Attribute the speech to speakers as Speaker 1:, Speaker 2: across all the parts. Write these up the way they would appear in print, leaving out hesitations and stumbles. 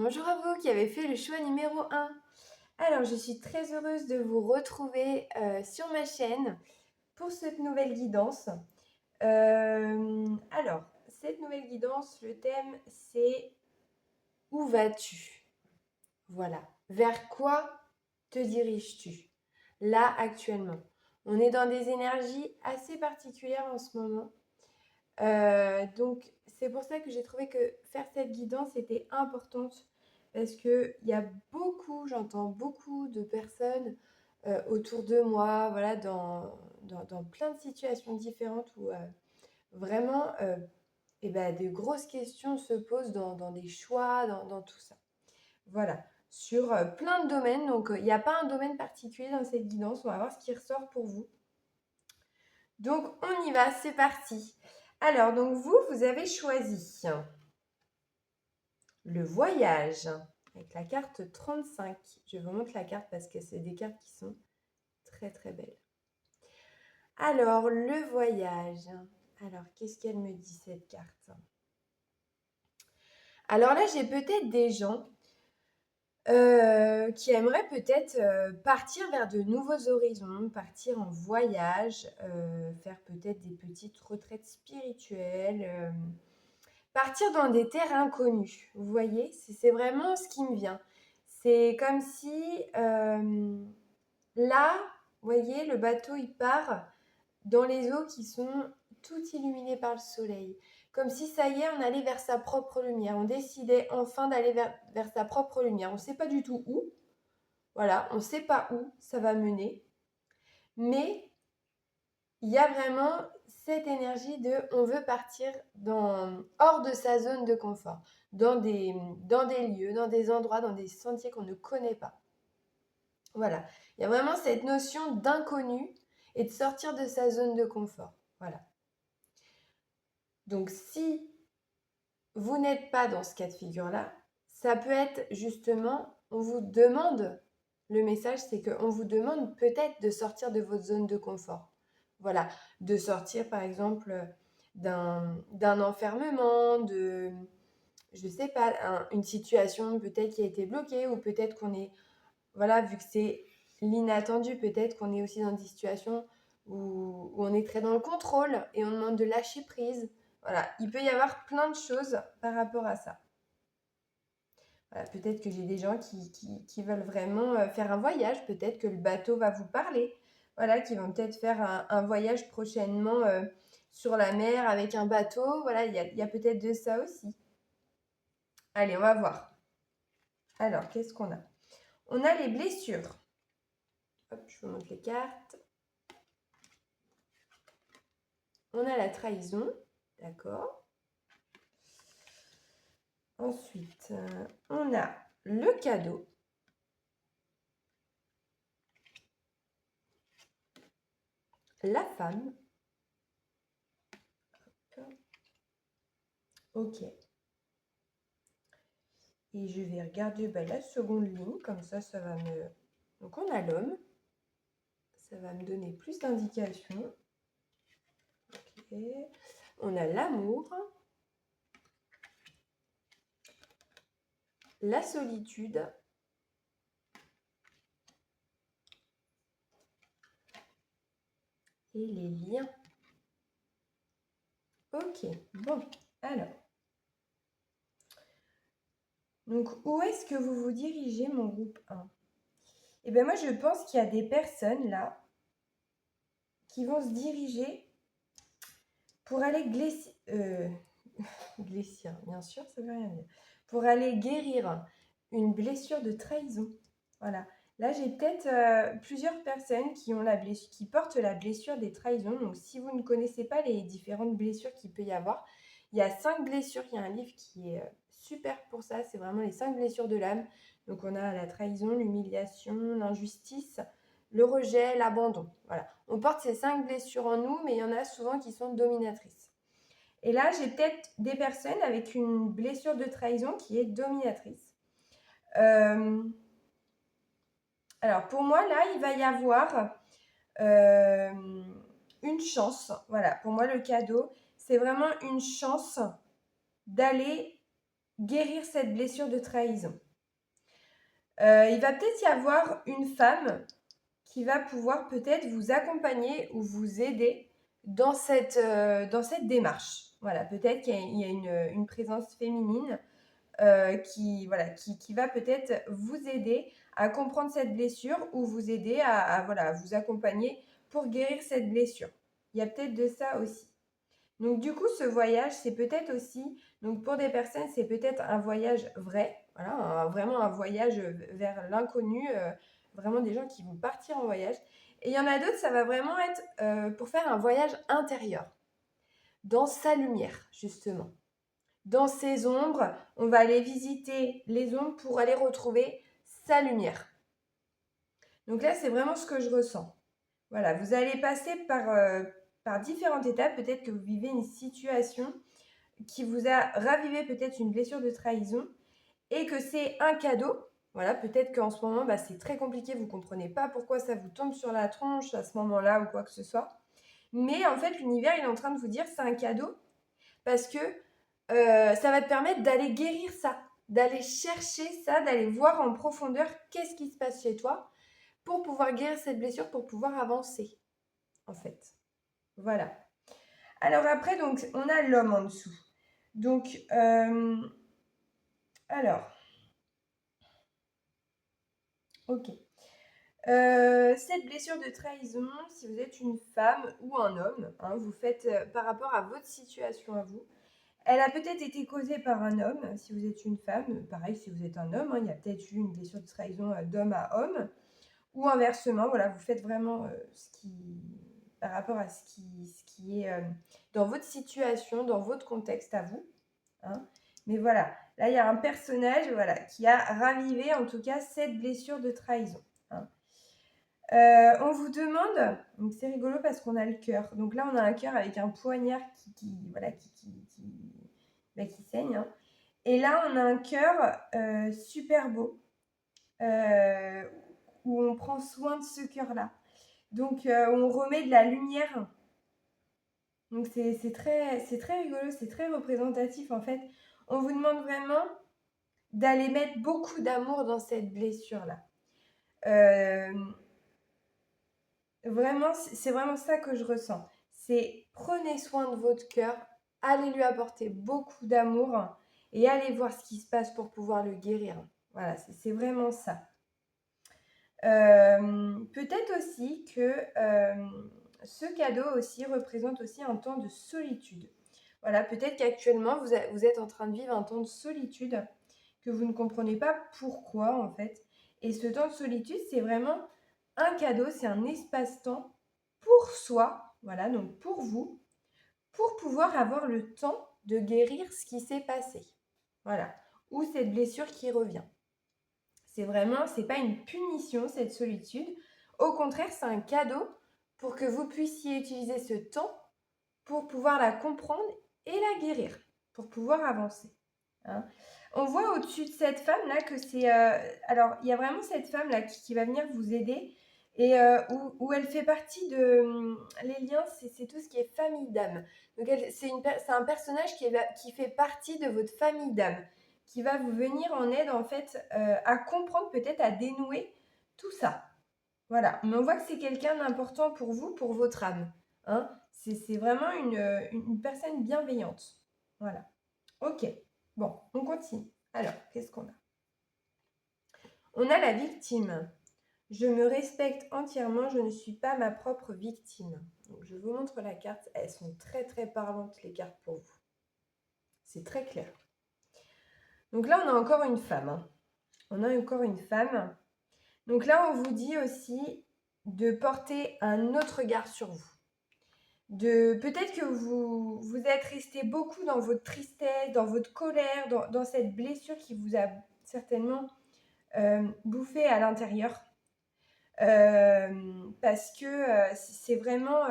Speaker 1: Bonjour à vous qui avez fait le choix numéro 1. Alors, je suis très heureuse de vous retrouver sur ma chaîne pour cette nouvelle guidance. Alors, cette nouvelle guidance, le thème, c'est « Où vas-tu ?» Voilà. Vers quoi te diriges-tu là actuellement? On est dans des énergies assez particulières en ce moment. Donc, c'est pour ça que j'ai trouvé que faire cette guidance était importante parce qu'il y a j'entends beaucoup de personnes autour de moi, voilà, dans plein de situations différentes où vraiment de grosses questions se posent dans des choix, dans tout ça. Voilà, sur plein de domaines. Donc, il n'y a pas un domaine particulier dans cette guidance. On va voir ce qui ressort pour vous. Donc, on y va, c'est parti. Alors, donc vous avez choisi le voyage avec la carte 35. Je vous montre la carte parce que c'est des cartes qui sont très très belles. Alors, le voyage. Alors, qu'est-ce qu'elle me dit cette carte? Alors là, j'ai peut-être des gens qui aimeraient peut-être partir vers de nouveaux horizons, partir en voyage, faire peut-être des petites retraites spirituelles, partir dans des terres inconnues. Vous voyez, c'est vraiment ce qui me vient. C'est comme si là, vous voyez, le bateau il part dans les eaux qui sont toutes illuminées par le soleil. Comme si ça y est, on allait vers sa propre lumière. On décidait enfin d'aller vers sa propre lumière. On ne sait pas du tout où. Voilà, on ne sait pas où ça va mener. Mais il y a vraiment cette énergie de on veut partir hors de sa zone de confort, dans des lieux, dans des endroits, dans des sentiers qu'on ne connaît pas. Voilà, il y a vraiment cette notion d'inconnu et de sortir de sa zone de confort. Voilà. Donc si vous n'êtes pas dans ce cas de figure-là, ça peut être justement, on vous demande, le message c'est qu'on vous demande peut-être de sortir de votre zone de confort. Voilà, de sortir par exemple d'un enfermement, je ne sais pas, une situation peut-être qui a été bloquée ou peut-être qu'on est, voilà, vu que c'est l'inattendu, peut-être qu'on est aussi dans des situations où on est très dans le contrôle et on demande de lâcher prise. Voilà, il peut y avoir plein de choses par rapport à ça. Voilà, peut-être que j'ai des gens qui veulent vraiment faire un voyage, peut-être que le bateau va vous parler. Voilà, qui vont peut-être faire un voyage prochainement sur la mer avec un bateau. Voilà, il y a peut-être de ça aussi. Allez, on va voir. Alors, qu'est-ce qu'on a? On a les blessures. Hop, je vous montre les cartes. On a la trahison, d'accord. Ensuite, on a le cadeau. La femme. Ok. Et je vais regarder la seconde ligne, comme ça va me... Donc on a l'homme. Ça va me donner plus d'indications. Ok. On a l'amour. La solitude. Et les liens. Ok, bon, alors. Donc, où est-ce que vous vous dirigez, mon groupe 1? Eh bien, moi, je pense qu'il y a des personnes, là, qui vont se diriger pour aller Glécir, bien sûr, ça veut rien dire. Pour aller guérir une blessure de trahison. Voilà. Là, j'ai peut-être plusieurs personnes qui portent la blessure des trahisons. Donc, si vous ne connaissez pas les différentes blessures qu'il peut y avoir, Il y a 5 blessures, il y a un livre qui est super pour ça, c'est vraiment les 5 blessures de l'âme. Donc on a la trahison, l'humiliation, l'injustice, le rejet, l'abandon. Voilà. On porte ces 5 blessures en nous, mais il y en a souvent qui sont dominatrices. Et là, j'ai peut-être des personnes avec une blessure de trahison qui est dominatrice. Alors pour moi, là, il va y avoir une chance. Voilà, pour moi, le cadeau, c'est vraiment une chance d'aller guérir cette blessure de trahison. Il va peut-être y avoir une femme qui va pouvoir peut-être vous accompagner ou vous aider dans cette démarche. Voilà, peut-être qu'il y a une présence féminine qui va peut-être vous aider à comprendre cette blessure ou vous aider à vous accompagner pour guérir cette blessure. Il y a peut-être de ça aussi. Donc du coup, ce voyage, c'est peut-être aussi, donc pour des personnes, c'est peut-être un voyage vrai, voilà, vraiment un voyage vers l'inconnu, vraiment des gens qui vont partir en voyage. Et il y en a d'autres, ça va vraiment être pour faire un voyage intérieur, dans sa lumière, justement. Dans ses ombres, on va aller visiter les ombres pour aller retrouver sa lumière. Donc là, c'est vraiment ce que je ressens. Voilà, vous allez passer par différentes étapes. Peut-être que vous vivez une situation qui vous a ravivé peut-être une blessure de trahison et que c'est un cadeau. Voilà, peut-être qu'en ce moment, c'est très compliqué, vous ne comprenez pas pourquoi ça vous tombe sur la tronche à ce moment-là ou quoi que ce soit. Mais en fait, l'univers, il est en train de vous dire c'est un cadeau parce que ça va te permettre d'aller guérir ça, d'aller chercher ça, d'aller voir en profondeur qu'est-ce qui se passe chez toi pour pouvoir guérir cette blessure, pour pouvoir avancer, en fait. Voilà. Alors après, donc, on a l'homme en dessous. Donc, alors, ok. Cette blessure de trahison, si vous êtes une femme ou un homme, vous faites par rapport à votre situation à vous, elle a peut-être été causée par un homme, si vous êtes une femme, pareil si vous êtes un homme, il y a peut-être eu une blessure de trahison d'homme à homme, ou inversement, voilà, vous faites vraiment par rapport à ce qui est dans votre situation, dans votre contexte à vous. Mais voilà, là il y a un personnage qui a ravivé en tout cas cette blessure de trahison. On vous demande, donc c'est rigolo parce qu'on a le cœur. Donc là on a un cœur avec un poignard qui saigne. Et là on a un cœur super beau où on prend soin de ce cœur-là. Donc on remet de la lumière. Donc c'est très rigolo, c'est très représentatif en fait. On vous demande vraiment d'aller mettre beaucoup d'amour dans cette blessure-là. Vraiment, c'est vraiment ça que je ressens. C'est prenez soin de votre cœur, allez lui apporter beaucoup d'amour et allez voir ce qui se passe pour pouvoir le guérir. Voilà, c'est vraiment ça. Peut-être aussi que ce cadeau aussi représente aussi un temps de solitude. Voilà, peut-être qu'actuellement vous êtes en train de vivre un temps de solitude que vous ne comprenez pas pourquoi en fait. Et ce temps de solitude, c'est vraiment un cadeau, c'est un espace-temps pour soi, voilà, donc pour vous, pour pouvoir avoir le temps de guérir ce qui s'est passé. Voilà, ou cette blessure qui revient. C'est pas une punition cette solitude. Au contraire, c'est un cadeau pour que vous puissiez utiliser ce temps pour pouvoir la comprendre et la guérir, pour pouvoir avancer. On voit au-dessus de cette femme-là que c'est... alors, il y a vraiment cette femme-là qui va venir vous aider et où elle fait partie de... les liens, c'est tout ce qui est famille d'âme. Donc, c'est un personnage qui fait partie de votre famille d'âme, qui va vous venir en aide, en fait, à comprendre, peut-être à dénouer tout ça. Voilà. Mais on voit que c'est quelqu'un d'important pour vous, pour votre âme. C'est vraiment une personne bienveillante. Voilà. Ok. Bon, on continue. Alors, qu'est-ce qu'on a? On a la victime. Je me respecte entièrement, je ne suis pas ma propre victime. Donc, je vous montre la carte. Elles sont très, très parlantes, les cartes pour vous. C'est très clair. Donc là, on a encore une femme. On a encore une femme. Donc là, on vous dit aussi de porter un autre regard sur vous. peut-être que vous êtes resté beaucoup dans votre tristesse, dans votre colère, dans cette blessure qui vous a certainement bouffé à l'intérieur. Parce que c'est vraiment...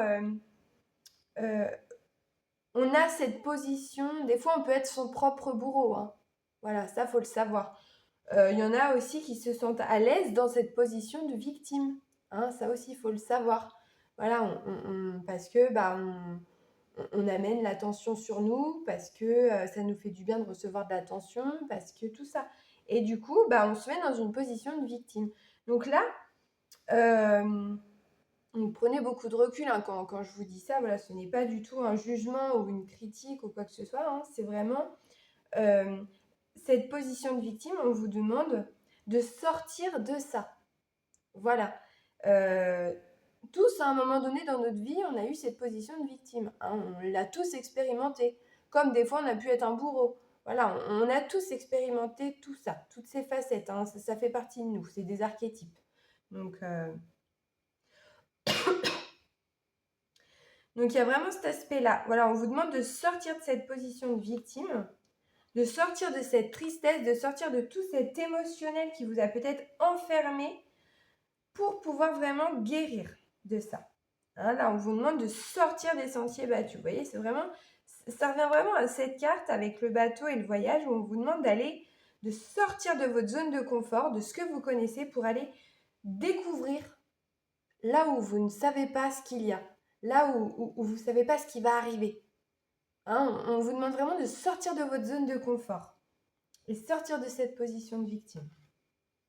Speaker 1: on a cette position, des fois on peut être son propre bourreau, hein. Voilà, ça faut le savoir. Il y en a aussi qui se sentent à l'aise dans cette position de victime, hein, ça aussi il faut le savoir. Voilà, parce que on amène l'attention sur nous, parce que ça nous fait du bien de recevoir de l'attention, parce que tout ça. Et du coup, on se met dans une position de victime. Donc là, prenez beaucoup de recul, hein, quand je vous dis ça. Voilà, ce n'est pas du tout un jugement ou une critique ou quoi que ce soit, hein. C'est vraiment cette position de victime. On vous demande de sortir de ça. Voilà. Tous, à un moment donné dans notre vie, on a eu cette position de victime, hein. On l'a tous expérimenté. Comme des fois, on a pu être un bourreau. Voilà, on a tous expérimenté tout ça, toutes ces facettes, hein. Ça fait partie de nous, c'est des archétypes. Donc il y a vraiment cet aspect-là. Voilà, on vous demande de sortir de cette position de victime, de sortir de cette tristesse, de sortir de tout cet émotionnel qui vous a peut-être enfermé pour pouvoir vraiment guérir de ça. Hein, là, on vous demande de sortir des sentiers battus. Vous voyez, ça revient vraiment à cette carte avec le bateau et le voyage où on vous demande de sortir de votre zone de confort, de ce que vous connaissez pour aller découvrir là où vous ne savez pas ce qu'il y a, là où vous ne savez pas ce qui va arriver. Hein, on vous demande vraiment de sortir de votre zone de confort et sortir de cette position de victime.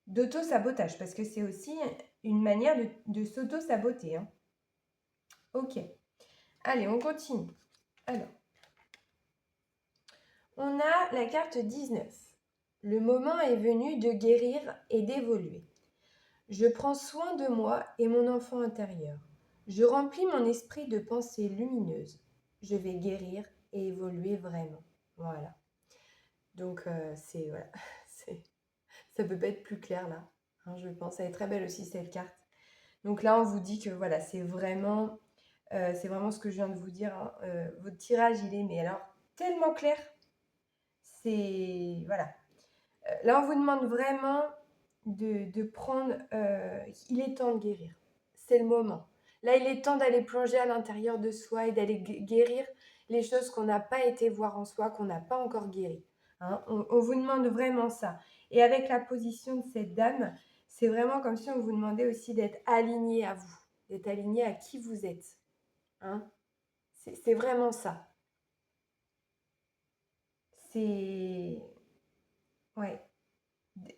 Speaker 1: D'auto-sabotage, parce que c'est aussi une manière de s'auto-saboter, hein. Ok. Allez, on continue. Alors, on a la carte 19. Le moment est venu de guérir et d'évoluer. Je prends soin de moi et mon enfant intérieur. Je remplis mon esprit de pensées lumineuses. Je vais guérir et évoluer vraiment. Voilà. Donc, voilà. Ça peut pas être plus clair là, hein, je pense. Elle est très belle aussi cette carte. Donc là, on vous dit que voilà, c'est vraiment ce que je viens de vous dire, hein. Votre tirage, il est mais alors tellement clair. C'est voilà. Là, on vous demande vraiment de prendre. Il est temps de guérir. C'est le moment. Là, il est temps d'aller plonger à l'intérieur de soi et d'aller guérir les choses qu'on n'a pas été voir en soi, qu'on n'a pas encore guéri. Hein, on vous demande vraiment ça. Et avec la position de cette dame, c'est vraiment comme si on vous demandait aussi d'être aligné à vous, d'être aligné à qui vous êtes. Hein, c'est vraiment ça. C'est... Ouais.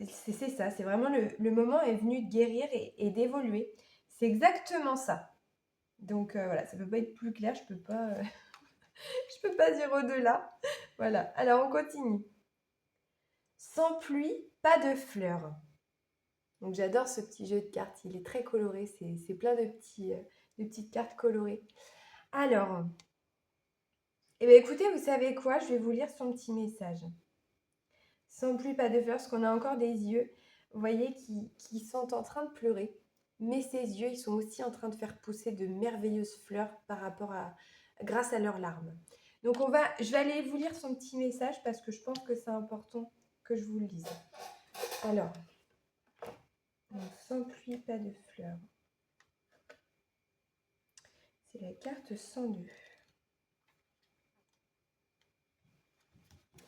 Speaker 1: C'est ça, c'est vraiment le moment est venu de guérir et d'évoluer. C'est exactement ça. Donc voilà, ça ne peut pas être plus clair, je peux pas, je peux pas dire au-delà. Voilà, alors on continue. Sans pluie, pas de fleurs. Donc j'adore ce petit jeu de cartes, il est très coloré, c'est plein de petites cartes colorées. Alors, écoutez, vous savez quoi? Je vais vous lire son petit message. Sans pluie, pas de fleurs, parce qu'on a encore des yeux, vous voyez, qui sont en train de pleurer. Mais ces yeux, ils sont aussi en train de faire pousser de merveilleuses fleurs grâce à leurs larmes. Donc je vais aller vous lire son petit message parce que je pense que c'est important que je vous le lise. Alors, sans pluie, pas de fleurs. C'est la carte 102.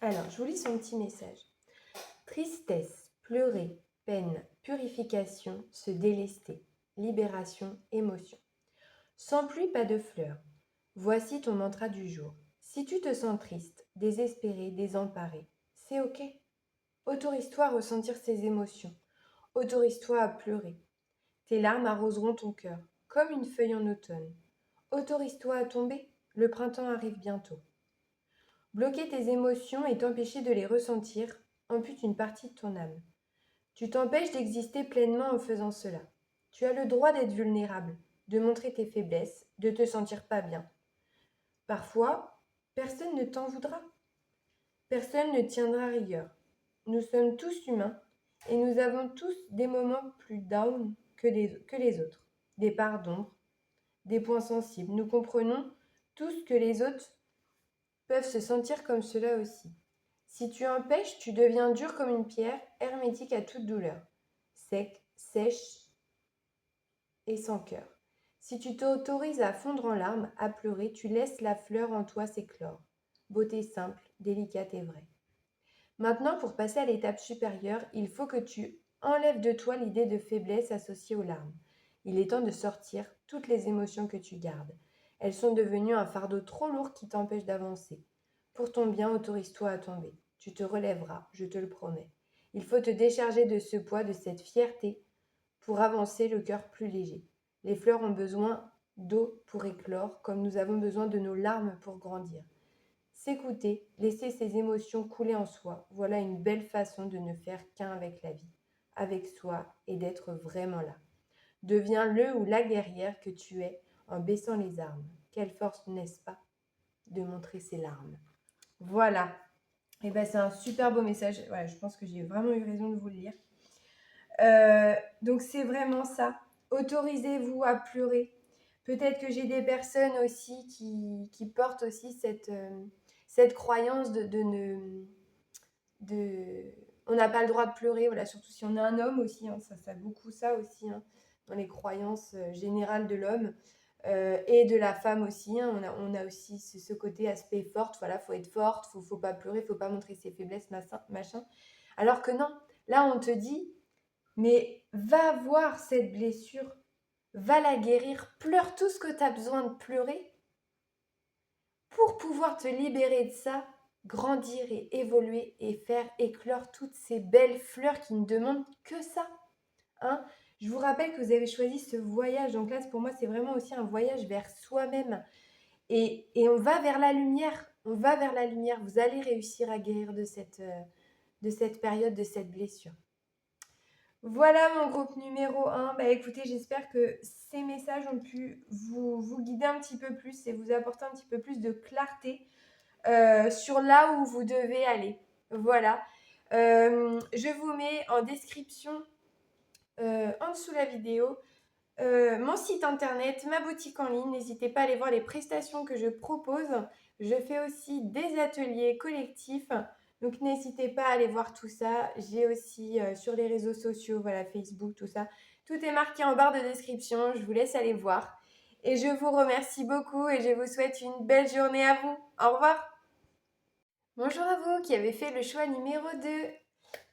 Speaker 1: Alors, je vous lis son petit message. Tristesse, pleurer, peine, purification, se délester, libération, émotion. Sans pluie, pas de fleurs. Voici ton mantra du jour. Si tu te sens triste, désespéré, désemparé, c'est ok. Autorise-toi à ressentir ces émotions. Autorise-toi à pleurer. Tes larmes arroseront ton cœur, comme une feuille en automne. Autorise-toi à tomber. Le printemps arrive bientôt. Bloquer tes émotions et t'empêcher de les ressentir ampute une partie de ton âme. Tu t'empêches d'exister pleinement en faisant cela. Tu as le droit d'être vulnérable, de montrer tes faiblesses, de te sentir pas bien. Parfois, personne ne t'en voudra. Personne ne tiendra rigueur. Nous sommes tous humains et nous avons tous des moments plus down que les autres, des parts d'ombre, des points sensibles. Nous comprenons tous que les autres peuvent se sentir comme cela aussi. Si tu empêches, tu deviens dur comme une pierre, hermétique à toute douleur, sec, sèche et sans cœur. Si tu t'autorises à fondre en larmes, à pleurer, tu laisses la fleur en toi s'éclore. Beauté simple, délicate et vraie. Maintenant, pour passer à l'étape supérieure, il faut que tu enlèves de toi l'idée de faiblesse associée aux larmes. Il est temps de sortir toutes les émotions que tu gardes. Elles sont devenues un fardeau trop lourd qui t'empêche d'avancer. Pour ton bien, autorise-toi à tomber. Tu te relèveras, je te le promets. Il faut te décharger de ce poids, de cette fierté, pour avancer le cœur plus léger. Les fleurs ont besoin d'eau pour éclore, comme nous avons besoin de nos larmes pour grandir. S'écouter, laisser ses émotions couler en soi, voilà une belle façon de ne faire qu'un avec la vie, avec soi et d'être vraiment là. Deviens le ou la guerrière que tu es en baissant les armes. Quelle force, n'est-ce pas, de montrer ses larmes. Voilà. Et ben c'est un super beau message. Voilà, je pense que j'ai vraiment eu raison de vous le lire. Donc c'est vraiment ça. Autorisez-vous à pleurer. Peut-être que j'ai des personnes aussi qui portent aussi cette croyance on n'a pas le droit de pleurer, voilà, surtout si on est un homme aussi, hein, ça a beaucoup ça aussi, hein, dans les croyances générales de l'homme et de la femme aussi, hein, on a aussi ce côté aspect forte, voilà, faut être forte, faut pas pleurer, faut pas montrer ses faiblesses, machin. Alors que non, là on te dit, mais va voir cette blessure, va la guérir, pleure tout ce que tu as besoin de pleurer pour pouvoir te libérer de ça, grandir et évoluer et faire éclore toutes ces belles fleurs qui ne demandent que ça. Hein. Je vous rappelle que vous avez choisi ce voyage. Donc là, pour moi, c'est vraiment aussi un voyage vers soi-même. Et on va vers la lumière. On va vers la lumière. Vous allez réussir à guérir de cette période, de cette blessure. Voilà mon groupe numéro 1. Bah écoutez, j'espère que ces messages ont pu vous guider un petit peu plus et vous apporter un petit peu plus de clarté sur là où vous devez aller. Voilà. Je vous mets en description en dessous de la vidéo mon site internet, ma boutique en ligne. N'hésitez pas à aller voir les prestations que je propose. Je fais aussi des ateliers collectifs. Donc n'hésitez pas à aller voir tout ça. J'ai aussi sur les réseaux sociaux, voilà, Facebook, tout ça. Tout est marqué en barre de description. Je vous laisse aller voir. Et je vous remercie beaucoup et je vous souhaite une belle journée à vous. Au revoir. Bonjour à vous qui avez fait le choix numéro 2.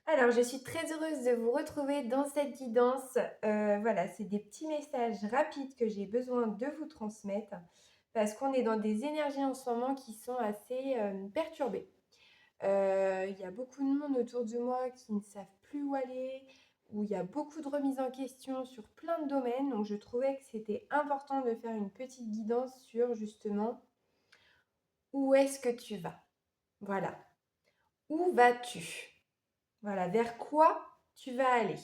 Speaker 1: Alors, je suis très heureuse de vous retrouver dans cette guidance. Voilà, c'est des petits messages rapides que j'ai besoin de vous transmettre parce qu'on est dans des énergies en ce moment qui sont assez perturbées. Il y a beaucoup de monde autour de moi qui ne savent plus où aller, où il y a beaucoup de remises en question sur plein de domaines. Donc, je trouvais que c'était important de faire une petite guidance sur justement où est-ce que tu vas. Voilà. Où vas-tu ? Voilà, vers quoi tu vas aller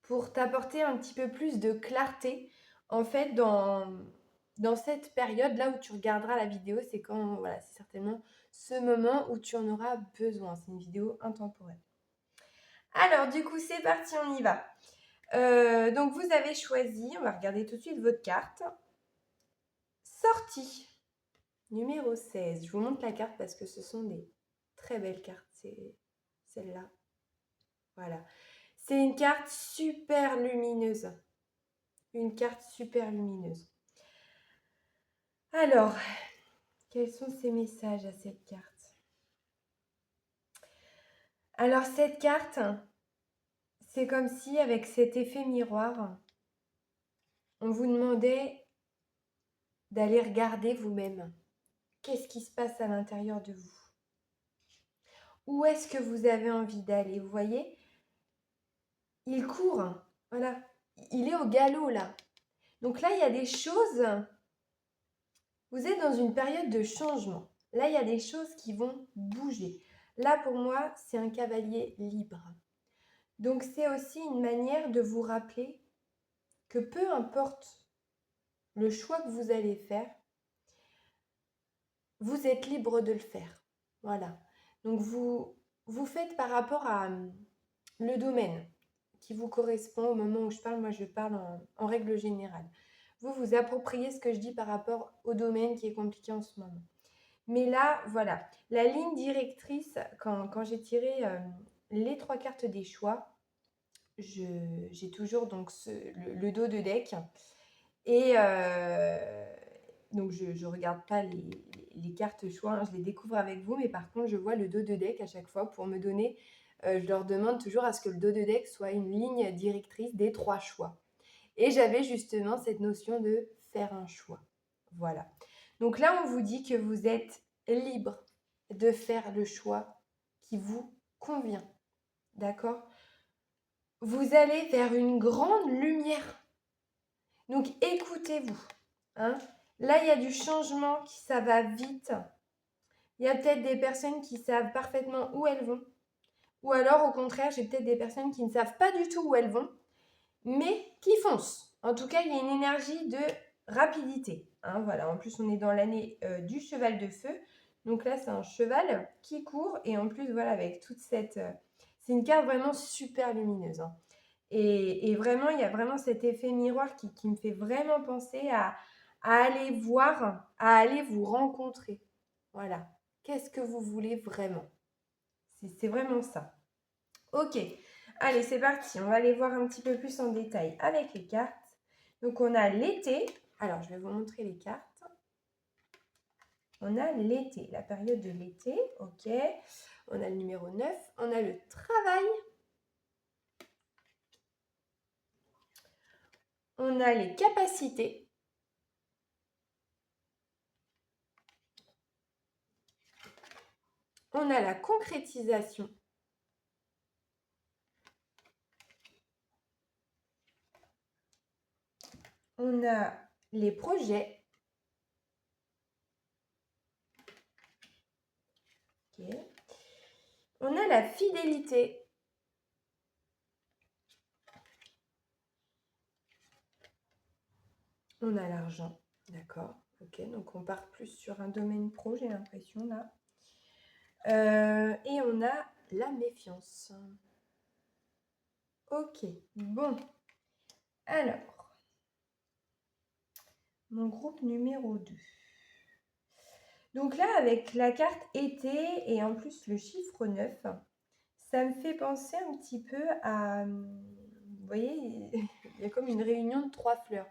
Speaker 1: pour t'apporter un petit peu plus de clarté. En fait, dans cette période, là où tu regarderas la vidéo, c'est quand, voilà, c'est certainement ce moment où tu en auras besoin. C'est une vidéo intemporelle. Alors, du coup, c'est parti, on y va. Donc, vous avez choisi, on va regarder tout de suite votre carte. Sortie, numéro 16. Je vous montre la carte parce que ce sont des très belles cartes. C'est celle-là. Voilà. C'est une carte super lumineuse. Une carte super lumineuse. Alors, quels sont ces messages à cette carte ? Alors, cette carte, c'est comme si, avec cet effet miroir, on vous demandait d'aller regarder vous-même. Qu'est-ce qui se passe à l'intérieur de vous ? Où est-ce que vous avez envie d'aller ? Vous voyez ? Il court, voilà. Il est au galop, là. Donc là, il y a des choses... Vous êtes dans une période de changement. Là, il y a des choses qui vont bouger. Là, pour moi, c'est un cavalier libre. Donc, c'est aussi une manière de vous rappeler que peu importe le choix que vous allez faire, vous êtes libre de le faire. Voilà. Donc, vous faites par rapport à le domaine qui vous correspond au moment où je parle. Moi, je parle en règle générale. vous appropriez ce que je dis par rapport au domaine qui est compliqué en ce moment. Mais là, voilà, la ligne directrice, quand j'ai tiré les 3 cartes des choix, j'ai toujours donc le dos de deck. Et donc, je ne regarde pas les cartes choix, hein, je les découvre avec vous, mais par contre, je vois le dos de deck à chaque fois pour me donner, je leur demande toujours à ce que le dos de deck soit une ligne directrice des 3 choix. Et j'avais justement cette notion de faire un choix. Voilà. Donc là, on vous dit que vous êtes libre de faire le choix qui vous convient. D'accord? Vous allez vers une grande lumière. Donc écoutez-vous. Hein? Là, il y a du changement, ça va vite. Il y a peut-être des personnes qui savent parfaitement où elles vont. Ou alors, au contraire, j'ai peut-être des personnes qui ne savent pas du tout où elles vont, mais qui foncent. En tout cas, il y a une énergie de rapidité. Hein, voilà. En plus, on est dans l'année du cheval de feu. Donc là, c'est un cheval qui court. Et en plus, voilà, avec toute cette... c'est une carte vraiment super lumineuse. Hein. Et vraiment, il y a vraiment cet effet miroir qui me fait vraiment penser à aller voir, à aller vous rencontrer. Voilà. Qu'est-ce que vous voulez vraiment? C'est vraiment ça. Ok. Allez, c'est parti. On va aller voir un petit peu plus en détail avec les cartes. Donc, on a l'été. Alors, je vais vous montrer les cartes. On a l'été, la période de l'été. Ok. On a le numéro 9. On a le travail. On a les capacités. On a la concrétisation. On a les projets. Okay. On a la fidélité. On a l'argent. D'accord. Ok, donc on part plus sur un domaine pro, j'ai l'impression là. Et on a la méfiance. Ok, bon. Alors, mon groupe numéro 2. Donc là, avec la carte été et en plus le chiffre 9, ça me fait penser un petit peu à... Vous voyez, il y a comme une réunion de 3 fleurs.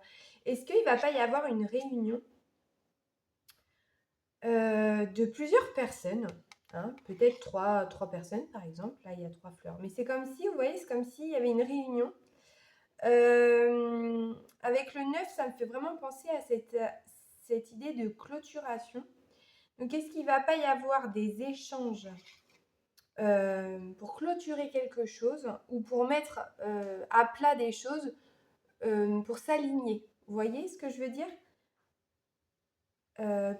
Speaker 1: Est-ce qu'il ne va pas y avoir une réunion de plusieurs personnes, hein, peut-être trois personnes par exemple, là il y a 3 fleurs, mais c'est comme si, vous voyez, c'est comme s'il y avait une réunion. Avec le 9, ça me fait vraiment penser à cette idée de clôturation. Donc est-ce qu'il ne va pas y avoir des échanges pour clôturer quelque chose ou pour mettre à plat des choses pour s'aligner? Vous voyez ce que je veux dire?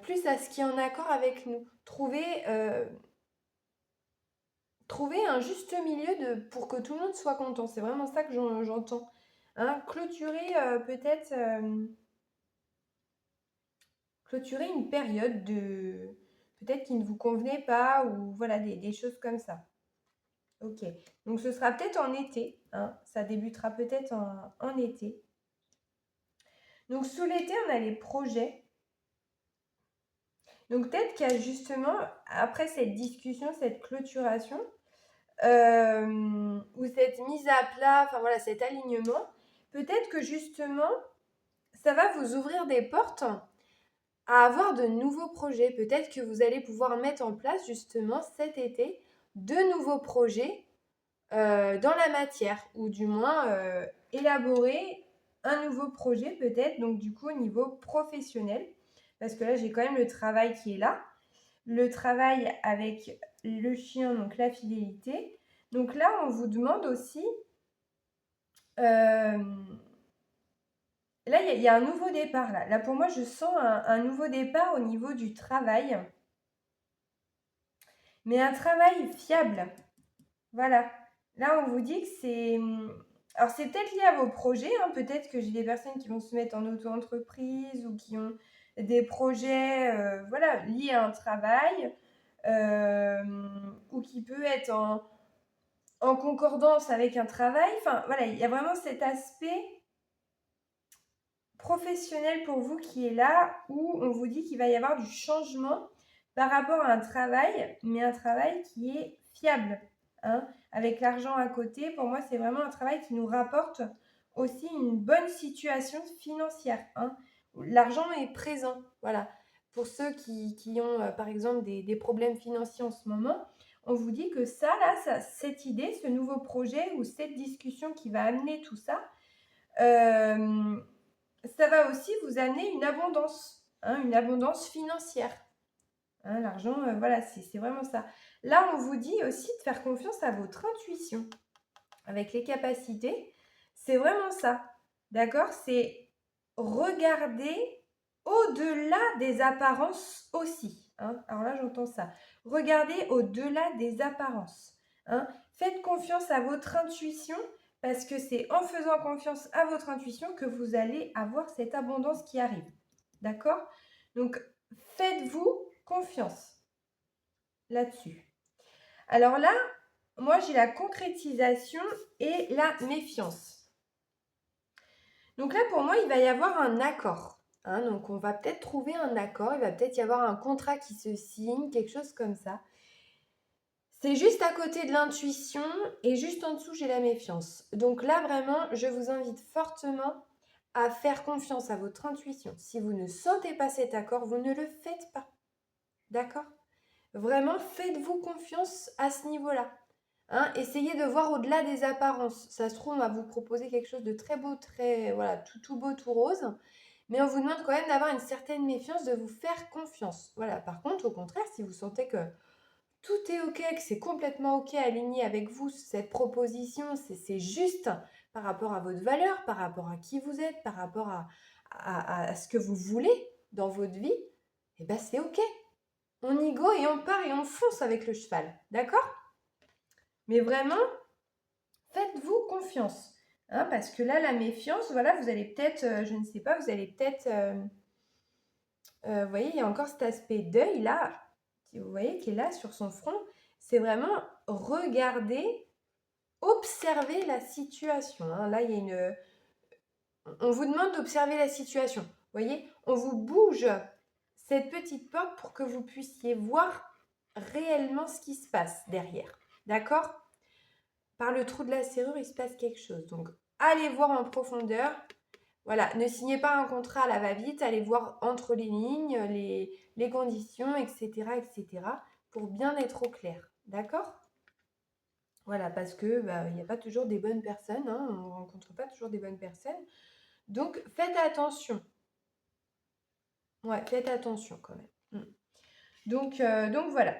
Speaker 1: Plus à ce qui est en accord avec nous. Trouver un juste milieu pour que tout le monde soit content. C'est vraiment ça que j'entends. Hein, clôturer peut-être clôturer une période de peut-être qui ne vous convenait pas ou voilà des choses comme ça. Ok, donc ce sera peut-être en été. Hein, ça débutera peut-être en été. Donc sous l'été, on a les projets. Donc peut-être qu'il y a justement, après cette discussion, cette clôturation, ou cette mise à plat, enfin voilà, cet alignement, peut-être que justement, ça va vous ouvrir des portes à avoir de nouveaux projets. Peut-être que vous allez pouvoir mettre en place justement cet été de nouveaux projets dans la matière, ou du moins élaborer un nouveau projet peut-être, donc du coup au niveau professionnel, parce que là j'ai quand même le travail qui est là, le travail avec le chien, donc la fidélité. Donc là on vous demande aussi, là il y a un nouveau départ là pour moi je sens un nouveau départ au niveau du travail, mais un travail fiable, voilà. Là, on vous dit que c'est... Alors, c'est peut-être lié à vos projets. Hein. Peut-être que j'ai des personnes qui vont se mettre en auto-entreprise ou qui ont des projets voilà, liés à un travail ou qui peut être en concordance avec un travail. Enfin, voilà, il y a vraiment cet aspect
Speaker 2: professionnel pour vous qui est là, où on vous dit qu'il va y avoir du changement par rapport à un travail, mais un travail qui est fiable, hein, avec l'argent à côté. Pour moi, c'est vraiment un travail qui nous rapporte aussi une bonne situation financière, hein.
Speaker 1: L'argent est présent, voilà. Pour ceux qui ont, par exemple, des problèmes financiers en ce moment,
Speaker 2: on vous dit que ça, là, cette idée, ce nouveau projet ou cette discussion qui va amener tout ça, ça va aussi vous amener une abondance, hein, une abondance financière. Hein, l'argent, voilà, c'est vraiment ça. Là, on vous dit aussi de faire confiance à votre intuition. Avec les capacités, c'est vraiment ça. D'accord? C'est regarder au-delà des apparences aussi, hein. Alors là, j'entends ça. Regardez au-delà des apparences, hein. Faites confiance à votre intuition parce que c'est en faisant confiance à votre intuition que vous allez avoir cette abondance qui arrive. D'accord? Donc, faites-vous confiance là-dessus. Alors là, moi, j'ai la concrétisation et la méfiance. Donc là, pour moi, il va y avoir un accord, hein. Donc, on va peut-être trouver un accord. Il va peut-être y avoir un contrat qui se signe, quelque chose comme ça. C'est juste à côté de l'intuition et juste en dessous, j'ai la méfiance. Donc là, vraiment, je vous invite fortement à faire confiance à votre intuition. Si vous ne sentez pas cet accord, vous ne le faites pas. D'accord? Vraiment, faites-vous confiance à ce niveau-là. Hein, essayez de voir au-delà des apparences. Ça se trouve, on va vous proposer quelque chose de très beau, très voilà, tout beau, tout rose. Mais on vous demande quand même d'avoir une certaine méfiance, de vous faire confiance. Voilà. Par contre, au contraire, si vous sentez que tout est OK, que c'est complètement OK, aligné avec vous, cette proposition, c'est juste par rapport à votre valeur, par rapport à qui vous êtes, par rapport à ce que vous voulez dans votre vie, eh ben c'est OK. On y go et on part et on fonce avec le cheval. D'accord? Mais vraiment, faites-vous confiance. Hein, parce que là, la méfiance, voilà, vous allez peut-être, je ne sais pas, vous allez peut-être, vous voyez, il y a encore cet aspect deuil là, vous voyez, qui est là sur son front. C'est vraiment regarder, observer la situation. Hein. Là, il y a une... On vous demande d'observer la situation. Vous voyez, on vous bouge cette petite porte pour que vous puissiez voir réellement ce qui se passe derrière. D'accord? Par le trou de la serrure, il se passe quelque chose. Donc, allez voir en profondeur. Voilà, ne signez pas un contrat à la va-vite, allez voir entre les lignes, les conditions, etc., etc., pour bien être au clair. D'accord? Voilà, parce que il n'y a pas toujours des bonnes personnes, hein, on ne rencontre pas toujours des bonnes personnes. Donc, faites attention. Ouais, faites attention quand même. Donc voilà.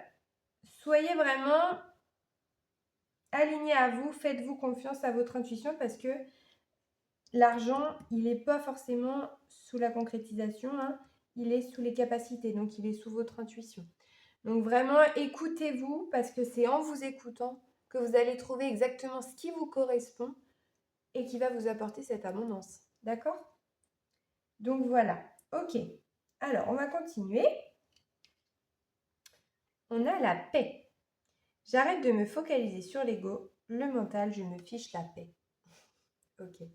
Speaker 2: Soyez vraiment alignés à vous, faites-vous confiance à votre intuition parce que l'argent, il n'est pas forcément sous la concrétisation, hein, il est sous les capacités, donc il est sous votre intuition. Donc vraiment, écoutez-vous parce que c'est en vous écoutant que vous allez trouver exactement ce qui vous correspond et qui va vous apporter cette abondance. D'accord? Donc voilà. Ok. Alors, on va continuer. On a la paix. J'arrête de me focaliser sur l'ego, le mental, je me fiche la paix. Ok.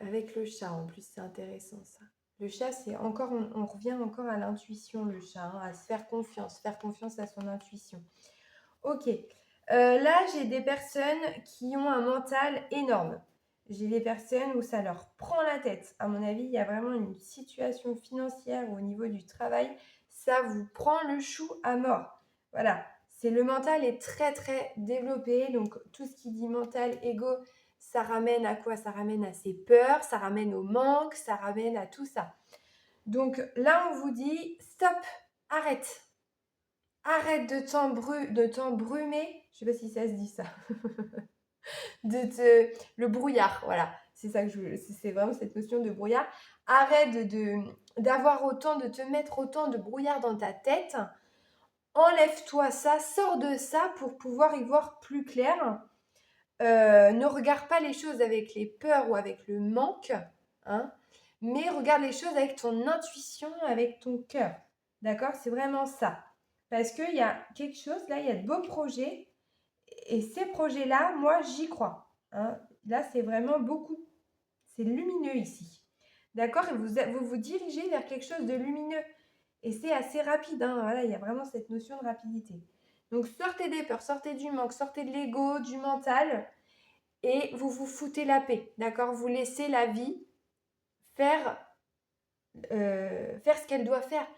Speaker 2: Avec le chat, en plus, c'est intéressant ça. Le chat, c'est encore, on revient encore à l'intuition, le chat, hein, à se faire confiance à son intuition. Ok. Là, j'ai des personnes qui ont un mental énorme. J'ai des personnes où ça leur prend la tête. À mon avis, il y a vraiment une situation financière au niveau du travail. Ça vous prend le chou à mort. Voilà. Le mental est très, très développé. Donc, tout ce qui dit mental, ego, ça ramène à quoi? Ça ramène à ses peurs, ça ramène au manque, ça ramène à tout ça. Donc, là, on vous dit, stop, arrête. Arrête de t'embrumer. Je ne sais pas si ça se dit ça. Le brouillard, voilà. C'est ça que c'est vraiment cette notion de brouillard. Arrête d'avoir autant, de te mettre autant de brouillard dans ta tête. Enlève-toi ça, sors de ça pour pouvoir y voir plus clair. Ne regarde pas les choses avec les peurs ou avec le manque, hein, mais regarde les choses avec ton intuition, avec ton cœur. D'accord? C'est vraiment ça. Parce qu'il y a quelque chose, là, il y a de beaux projets. Et ces projets-là, moi, j'y crois. Hein. Là, c'est vraiment beaucoup. C'est lumineux ici. D'accord? Et vous vous dirigez vers quelque chose de lumineux. Et c'est assez rapide, hein. Voilà, il y a vraiment cette notion de rapidité. Donc, sortez des peurs, sortez du manque, sortez de l'ego, du mental, et vous vous foutez la paix, d'accord? Vous laissez la vie faire, faire ce qu'elle doit faire,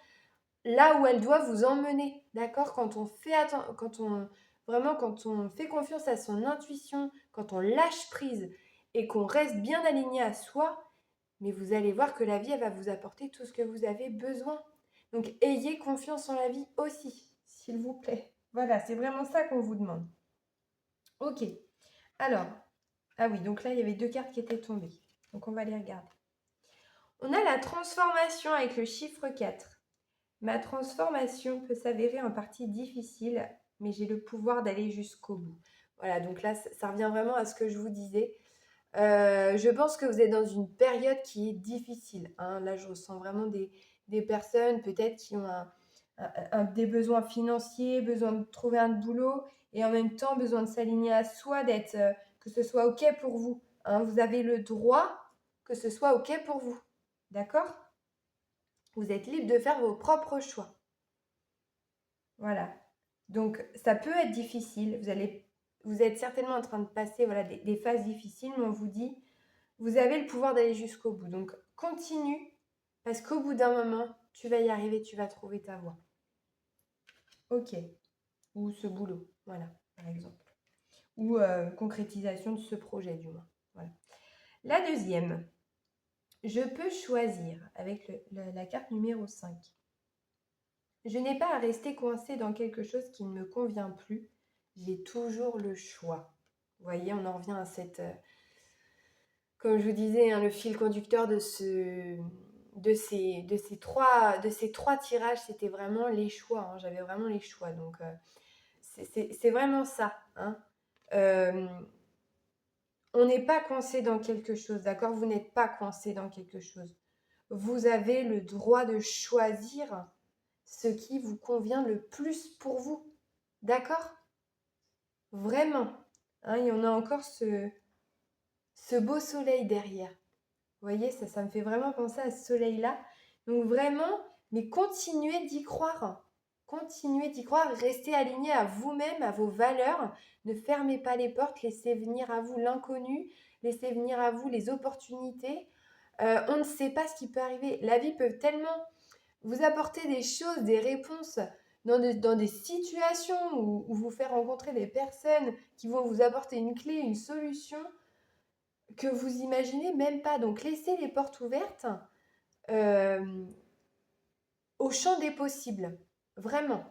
Speaker 2: là où elle doit vous emmener, d'accord? Quand on fait quand on fait confiance à son intuition, quand on lâche prise et qu'on reste bien aligné à soi, mais vous allez voir que la vie, elle va vous apporter tout ce que vous avez besoin. Donc, ayez confiance en la vie aussi, s'il vous plaît. Voilà, c'est vraiment ça qu'on vous demande. Ok. Alors, ah oui, donc là, il y avait 2 cartes qui étaient tombées. Donc, on va les regarder. On a la transformation avec le chiffre 4. Ma transformation peut s'avérer en partie difficile, mais j'ai le pouvoir d'aller jusqu'au bout. Voilà, donc là, ça revient vraiment à ce que je vous disais. Je pense que vous êtes dans une période qui est difficile, hein. Là, je ressens vraiment des personnes peut-être qui ont des besoins financiers, besoin de trouver un boulot et en même temps besoin de s'aligner à soi, que ce soit OK pour vous, hein. Vous avez le droit que ce soit OK pour vous. D'accord? Vous êtes libre de faire vos propres choix. Voilà. Donc, ça peut être difficile. Vous êtes certainement en train de passer des phases difficiles, mais on vous dit, vous avez le pouvoir d'aller jusqu'au bout. Donc, continue, parce qu'au bout d'un moment, tu vas y arriver, tu vas trouver ta voie. Ok. Ou ce boulot, voilà, par exemple. Ou concrétisation de ce projet, du moins. Voilà. La deuxième, je peux choisir avec la carte numéro 5. Je n'ai pas à rester coincée dans quelque chose qui ne me convient plus. J'ai toujours le choix. Vous voyez, on en revient à cette... comme je vous disais, hein, le fil conducteur de ces trois tirages, c'était vraiment les choix, hein. J'avais vraiment les choix. Donc, c'est vraiment ça, hein. On n'est pas coincé dans quelque chose, d'accord? Vous n'êtes pas coincé dans quelque chose. Vous avez le droit de choisir ce qui vous convient le plus pour vous. D'accord? Vraiment. Hein, il y en a encore ce beau soleil derrière. Vous voyez, ça me fait vraiment penser à ce soleil-là. Donc vraiment, mais continuez d'y croire. Continuez d'y croire. Restez aligné à vous-même, à vos valeurs. Ne fermez pas les portes. Laissez venir à vous l'inconnu. Laissez venir à vous les opportunités. On ne sait pas ce qui peut arriver. La vie peut tellement vous apporter des choses, des réponses dans des situations où vous faire rencontrer des personnes qui vont vous apporter une clé, une solution que vous imaginez même pas. Donc laissez les portes ouvertes au champ des possibles. Vraiment.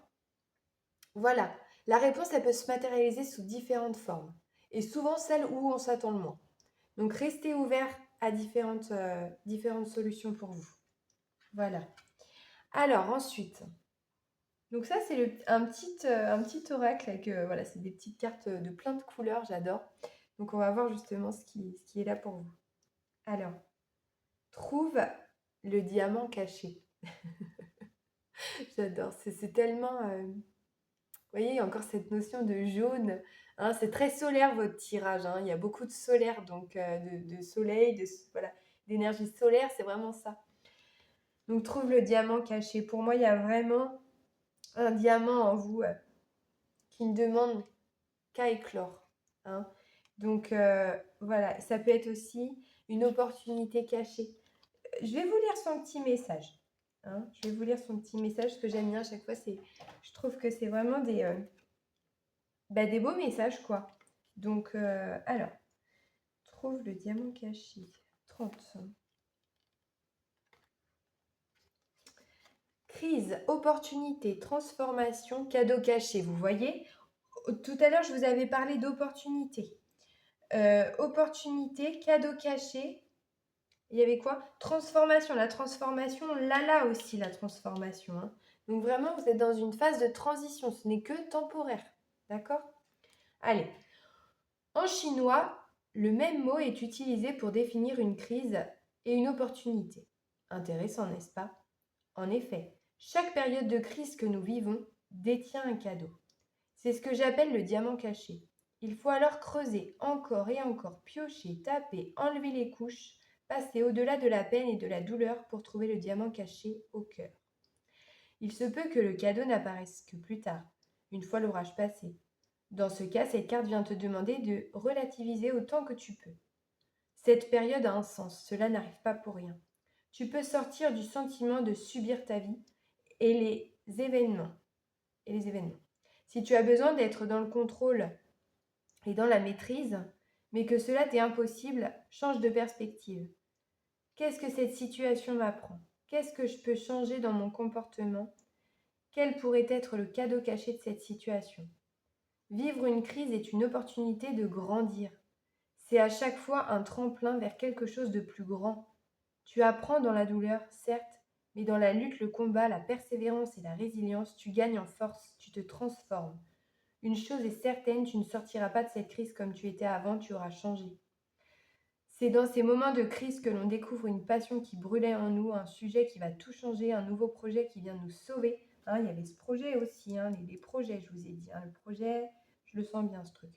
Speaker 2: Voilà. La réponse, elle peut se matérialiser sous différentes formes. Et souvent celle où on s'attend le moins. Donc restez ouvert à différentes solutions pour vous. Voilà. Alors ensuite, donc ça c'est un petit oracle avec, voilà, c'est des petites cartes de plein de couleurs, j'adore. Donc on va voir justement ce qui est là pour vous. Alors, trouve le diamant caché. J'adore, c'est tellement... vous voyez, il y a encore cette notion de jaune, hein, c'est très solaire votre tirage, hein, il y a beaucoup de solaire, donc de soleil, voilà, d'énergie solaire, c'est vraiment ça. Donc trouve le diamant caché. Pour moi, il y a vraiment un diamant en vous qui ne demande qu'à éclore, hein. Donc voilà, ça peut être aussi une opportunité cachée. Je vais vous lire son petit message. Hein. Je vais vous lire son petit message. Ce que j'aime bien à chaque fois, je trouve que c'est vraiment des beaux messages, quoi. Donc, alors, trouve le diamant caché. 30. Crise, opportunité, transformation, cadeau caché. Vous voyez, tout à l'heure, je vous avais parlé d'opportunité. Opportunité, cadeau caché. Il y avait quoi? Transformation. La transformation, là aussi, la transformation. Hein. Donc vraiment, vous êtes dans une phase de transition. Ce n'est que temporaire. D'accord? Allez. En chinois, le même mot est utilisé pour définir une crise et une opportunité. Intéressant, n'est-ce pas? En effet, chaque période de crise que nous vivons détient un cadeau. C'est ce que j'appelle le diamant caché. Il faut alors creuser encore et encore, piocher, taper, enlever les couches passer au-delà de la peine et de la douleur pour trouver le diamant caché au cœur. Il se peut que le cadeau n'apparaisse que plus tard, une fois l'orage passé. Dans ce cas, cette carte vient te demander de relativiser autant que tu peux. Cette période a un sens, cela n'arrive pas pour rien. Tu peux sortir du sentiment de subir ta vie et les événements. Si tu as besoin d'être dans le contrôle et dans la maîtrise, mais que cela t'est impossible, change de perspective. Qu'est-ce que cette situation m'apprend? Qu'est-ce que je peux changer dans mon comportement? Quel pourrait être le cadeau caché de cette situation? Vivre une crise est une opportunité de grandir. C'est à chaque fois un tremplin vers quelque chose de plus grand. Tu apprends dans la douleur, certes, mais dans la lutte, le combat, la persévérance et la résilience, tu gagnes en force, tu te transformes. Une chose est certaine, tu ne sortiras pas de cette crise comme tu étais avant, tu auras changé. C'est dans ces moments de crise que l'on découvre une passion qui brûlait en nous, un sujet qui va tout changer, un nouveau projet qui vient nous sauver. Il y avait ce projet aussi, les projets, je vous ai dit. Le projet, je le sens bien ce truc.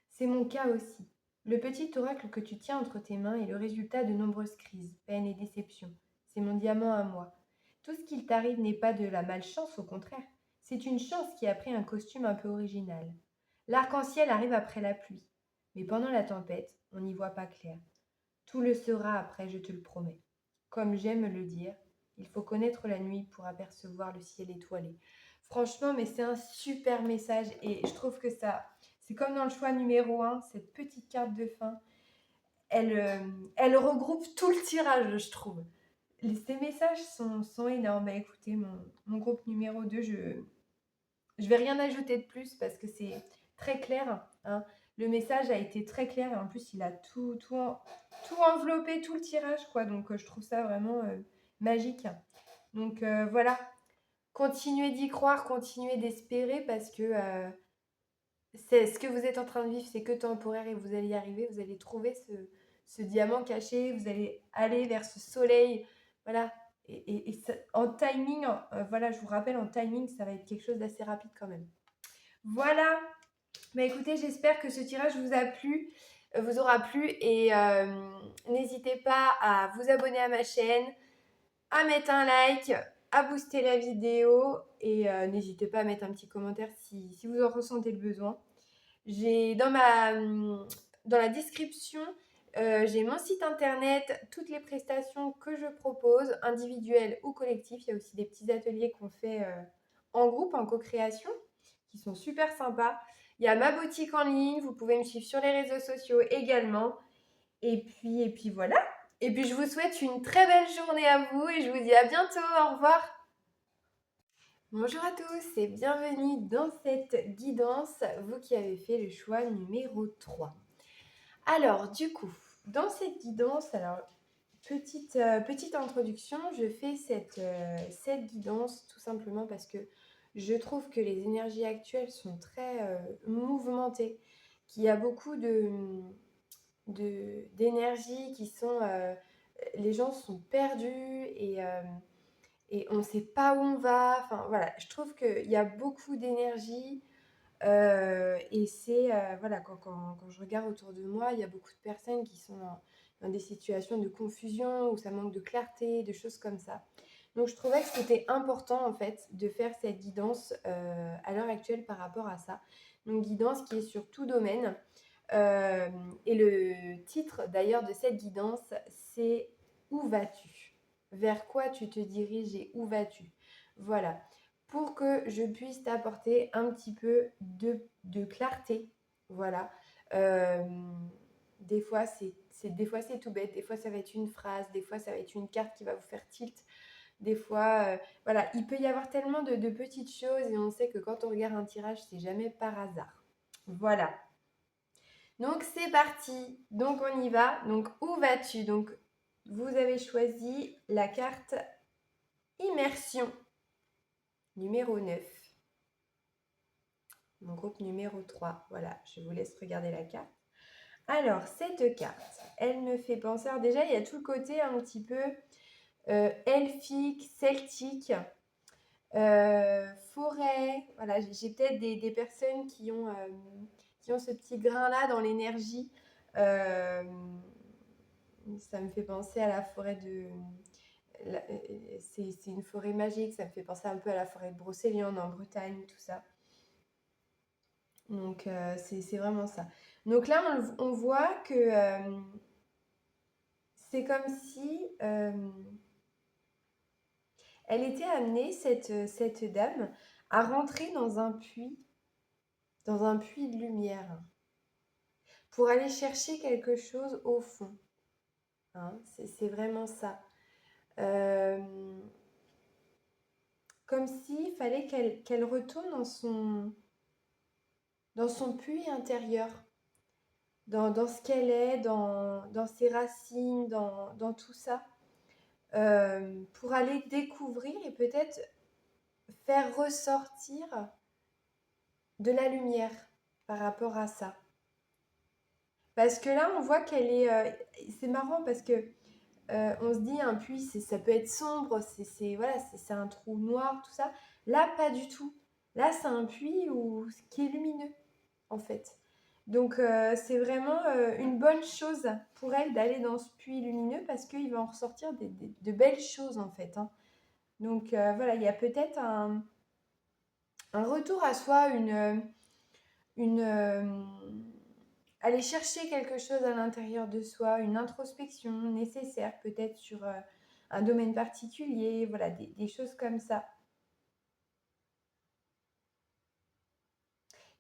Speaker 2: C'est mon cas aussi. Le petit oracle que tu tiens entre tes mains est le résultat de nombreuses crises, peines et déceptions. C'est mon diamant à moi. Tout ce qu'il t'arrive n'est pas de la malchance, au contraire. C'est une chance qui a pris un costume un peu original. L'arc-en-ciel arrive après la pluie, mais pendant la tempête, on n'y voit pas clair. Tout le sera après, je te le promets. Comme j'aime le dire, il faut connaître la nuit pour apercevoir le ciel étoilé. Franchement, mais c'est un super message et je trouve que ça, c'est comme dans le choix numéro 1, cette petite carte de fin, elle regroupe tout le tirage, je trouve. Ces messages sont énormes. Bah, écoutez, mon groupe numéro 2, je vais rien ajouter de plus parce que c'est très clair. Le message a été très clair et en plus, il a tout enveloppé, tout le tirage, quoi. Donc, je trouve ça vraiment magique. Donc, voilà. Continuez d'y croire, continuez d'espérer parce que c'est ce que vous êtes en train de vivre, c'est que temporaire et vous allez y arriver. Vous allez trouver ce diamant caché, vous allez aller vers ce soleil. Voilà. Et ça, en timing, voilà, je vous rappelle, en timing, ça va être quelque chose d'assez rapide quand même. Voilà. Bah écoutez, j'espère que ce tirage vous aura plu et n'hésitez pas à vous abonner à ma chaîne, à mettre un like, à booster la vidéo et n'hésitez pas à mettre un petit commentaire si vous en ressentez le besoin. J'ai dans la description, j'ai mon site internet, toutes les prestations que je propose, individuelles ou collectives. Il y a aussi des petits ateliers qu'on fait en groupe, en co-création, qui sont super sympas. Il y a ma boutique en ligne, vous pouvez me suivre sur les réseaux sociaux également. Et puis voilà. Et puis je vous souhaite une très belle journée à vous et je vous dis à bientôt. Au revoir. Bonjour à tous et bienvenue dans cette guidance, vous qui avez fait le choix numéro 3. Alors du coup, dans cette guidance, petite introduction, je fais cette guidance tout simplement parce que je trouve que les énergies actuelles sont très mouvementées, qu'il y a beaucoup d'énergie qui sont... les gens sont perdus et on ne sait pas où on va. Enfin voilà, je trouve qu'il y a beaucoup d'énergie et c'est voilà, quand je regarde autour de moi, il y a beaucoup de personnes qui sont dans des situations de confusion où ça manque de clarté, de choses comme ça. Donc je trouvais que c'était important en fait de faire cette guidance à l'heure actuelle par rapport à ça. Donc guidance qui est sur tout domaine. Et le titre d'ailleurs de cette guidance, c'est Où vas-tu? Vers quoi tu te diriges et où vas-tu? Voilà, pour que je puisse t'apporter un petit peu de clarté. Voilà. Des fois, c'est tout bête. Des fois, ça va être une phrase. Des fois, ça va être une carte qui va vous faire tilt. Des fois, voilà, il peut y avoir tellement de petites choses et on sait que quand on regarde un tirage, c'est jamais par hasard. Voilà. Donc c'est parti, donc on y va. Donc où vas-tu? Donc vous avez choisi la carte Immersion, numéro 9. Mon groupe numéro 3. Voilà, je vous laisse regarder la carte. Alors cette carte, elle me fait penser, alors déjà il y a tout le côté un petit peu elfique, celtique, forêt. Voilà, j'ai peut-être des personnes qui ont ce petit grain-là dans l'énergie.
Speaker 1: Ça me fait penser à la forêt de... C'est une forêt magique, ça me fait penser un peu à la forêt de Brocéliande en Bretagne, tout ça. Donc c'est vraiment ça. Donc là, on voit que c'est comme si elle était amenée, cette dame, à rentrer dans un puits de lumière, pour aller chercher quelque chose au fond. Hein, c'est vraiment ça. Euh, Comme s'il fallait qu'elle retourne dans son puits intérieur, dans ce qu'elle est, dans ses racines, dans tout ça, pour aller découvrir et peut-être faire ressortir de la lumière par rapport à ça. Parce que là, on voit qu'elle est... c'est marrant parce que on se dit un puits, ça peut être sombre, voilà, c'est un trou noir, tout ça. Là, pas du tout. Là, c'est un puits qui est lumineux, en fait. Donc, c'est vraiment une bonne chose pour elle d'aller dans ce puits lumineux parce qu'il va en ressortir de belles choses, en fait. Hein. Donc, voilà, il y a peut-être un retour à soi, aller chercher quelque chose à l'intérieur de soi, une introspection nécessaire peut-être sur un domaine particulier, voilà, des choses comme ça.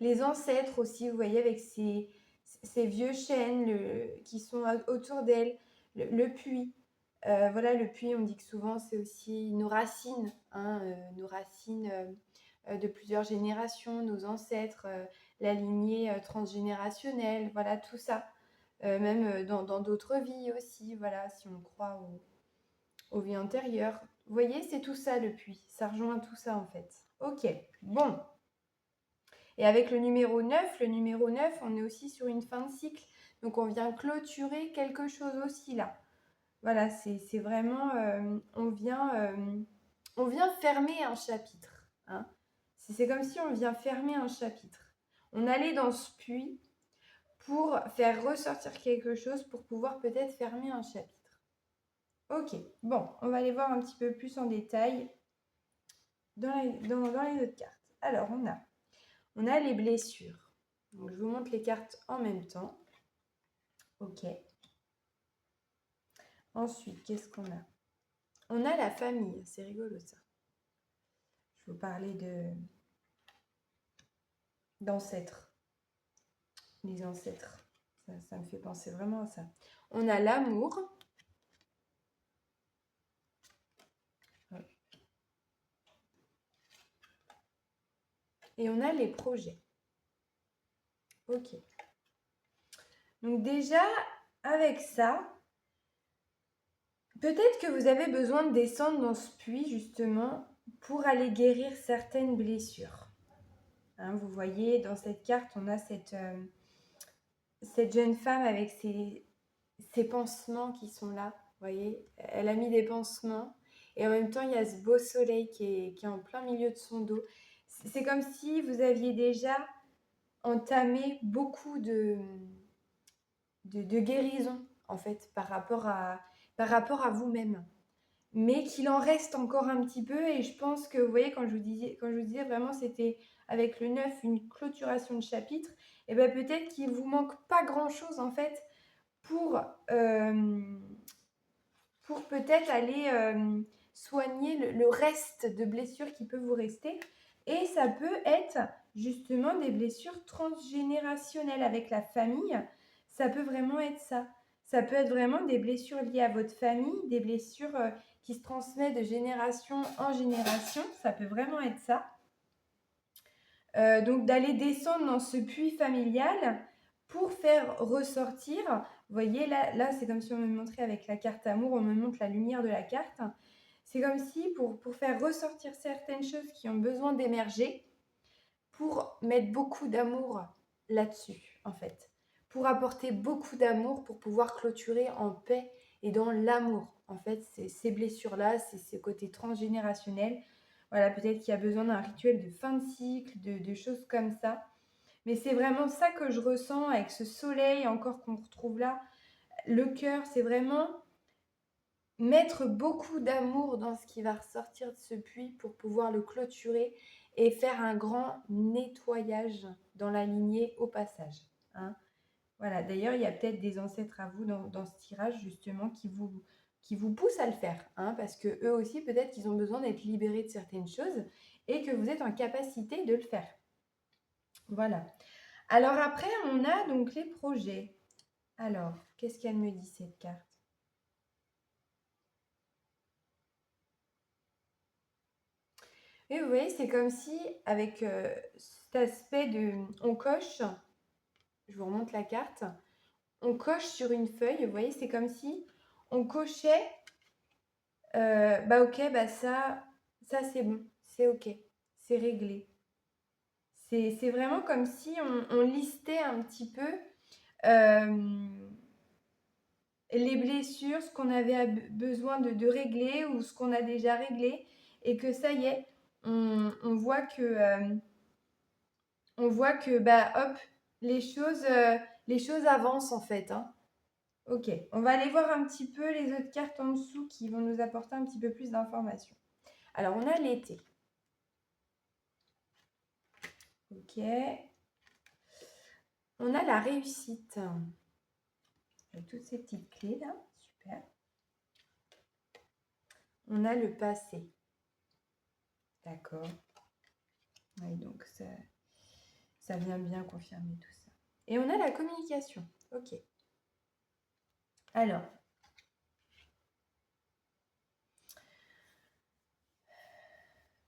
Speaker 1: Les ancêtres aussi, vous voyez, avec ces vieux chênes qui sont autour d'elle, le puits. Voilà, le puits, on dit que souvent c'est aussi nos racines, hein, nos racines de plusieurs générations, nos ancêtres, la lignée transgénérationnelle, voilà, tout ça. Même dans d'autres vies aussi, voilà, si on croit aux vies antérieures. Vous voyez, c'est tout ça le puits, ça rejoint tout ça en fait. Ok, bon. Et avec le numéro 9, on est aussi sur une fin de cycle. Donc on vient clôturer quelque chose aussi là. Voilà, c'est vraiment, on vient fermer un chapitre. Hein. C'est comme si on vient fermer un chapitre. On allait dans ce puits pour faire ressortir quelque chose pour pouvoir peut-être fermer un chapitre. Ok, bon, on va aller voir un petit peu plus en détail dans les autres cartes. Alors, on a les blessures. Donc, je vous montre les cartes en même temps. Ok. Ensuite, qu'est-ce qu'on a? On a la famille, c'est rigolo ça. Je vais vous parler d'ancêtres. Les ancêtres, ça me fait penser vraiment à ça. On a l'amour. Et on a les projets. Ok. Donc déjà, avec ça, peut-être que vous avez besoin de descendre dans ce puits, justement, pour aller guérir certaines blessures. Hein, vous voyez, dans cette carte, on a cette jeune femme avec ses pansements qui sont là. Vous voyez, elle a mis des pansements. Et en même temps, il y a ce beau soleil qui est en plein milieu de son dos. C'est comme si vous aviez déjà entamé beaucoup de guérison, en fait, par rapport à vous-même. Mais qu'il en reste encore un petit peu. Et je pense que, vous voyez, quand je vous disais vraiment, c'était avec le 9, une clôturation de chapitre, et bien peut-être qu'il ne vous manque pas grand-chose, en fait, pour peut-être aller soigner le reste de blessures qui peut vous rester. Et ça peut être justement des blessures transgénérationnelles avec la famille. Ça peut vraiment être ça. Ça peut être vraiment des blessures liées à votre famille, des blessures qui se transmettent de génération en génération. Ça peut vraiment être ça. Donc d'aller descendre dans ce puits familial pour faire ressortir, vous voyez là c'est comme si on me montrait avec la carte amour, on me montre la lumière de la carte. C'est comme si pour faire ressortir certaines choses qui ont besoin d'émerger, pour mettre beaucoup d'amour là-dessus en fait. Pour apporter beaucoup d'amour, pour pouvoir clôturer en paix et dans l'amour. En fait, ces blessures-là, c'est ce côté transgénérationnel. Voilà, peut-être qu'il y a besoin d'un rituel de fin de cycle, de choses comme ça. Mais c'est vraiment ça que je ressens avec ce soleil encore qu'on retrouve là.
Speaker 2: Le cœur, c'est vraiment mettre beaucoup d'amour dans ce qui va ressortir de ce puits pour pouvoir le clôturer et faire un grand nettoyage dans la lignée au passage, hein. Voilà, d'ailleurs, il y a peut-être des ancêtres à vous dans ce tirage, justement, qui vous poussent à le faire, hein, parce que eux aussi, peut-être qu'ils ont besoin d'être libérés de certaines choses et que vous êtes en capacité de le faire. Voilà. Alors après, on a donc les projets. Alors, qu'est-ce qu'elle me dit, cette carte? Et vous voyez, c'est comme si, avec cet aspect de... On coche, je vous remonte la carte, on coche sur une feuille, vous voyez, c'est comme si on cochait, bah ok, bah ça c'est bon, c'est ok, c'est réglé. C'est vraiment comme si on listait un petit peu les blessures, ce qu'on avait besoin de régler ou ce qu'on a déjà réglé, et que ça y est, on voit que bah hop, les choses avancent en fait, hein. Ok, on va aller voir un petit peu les autres cartes en dessous qui vont nous apporter un petit peu plus d'informations. Alors, on a l'été. Ok. On a la réussite. Avec toutes ces petites clés là. Super. On a le passé. D'accord. Oui, donc ça vient bien confirmer tout ça. Et on a la communication. Ok. Alors.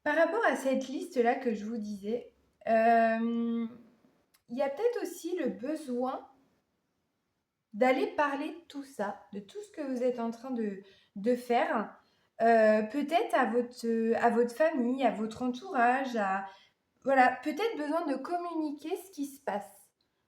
Speaker 2: Par rapport à cette liste-là que je vous disais, il y a peut-être aussi le besoin d'aller parler de tout ça, de tout ce que vous êtes en train de faire, peut-être à votre famille, à votre entourage, voilà, peut-être besoin de communiquer ce qui se passe.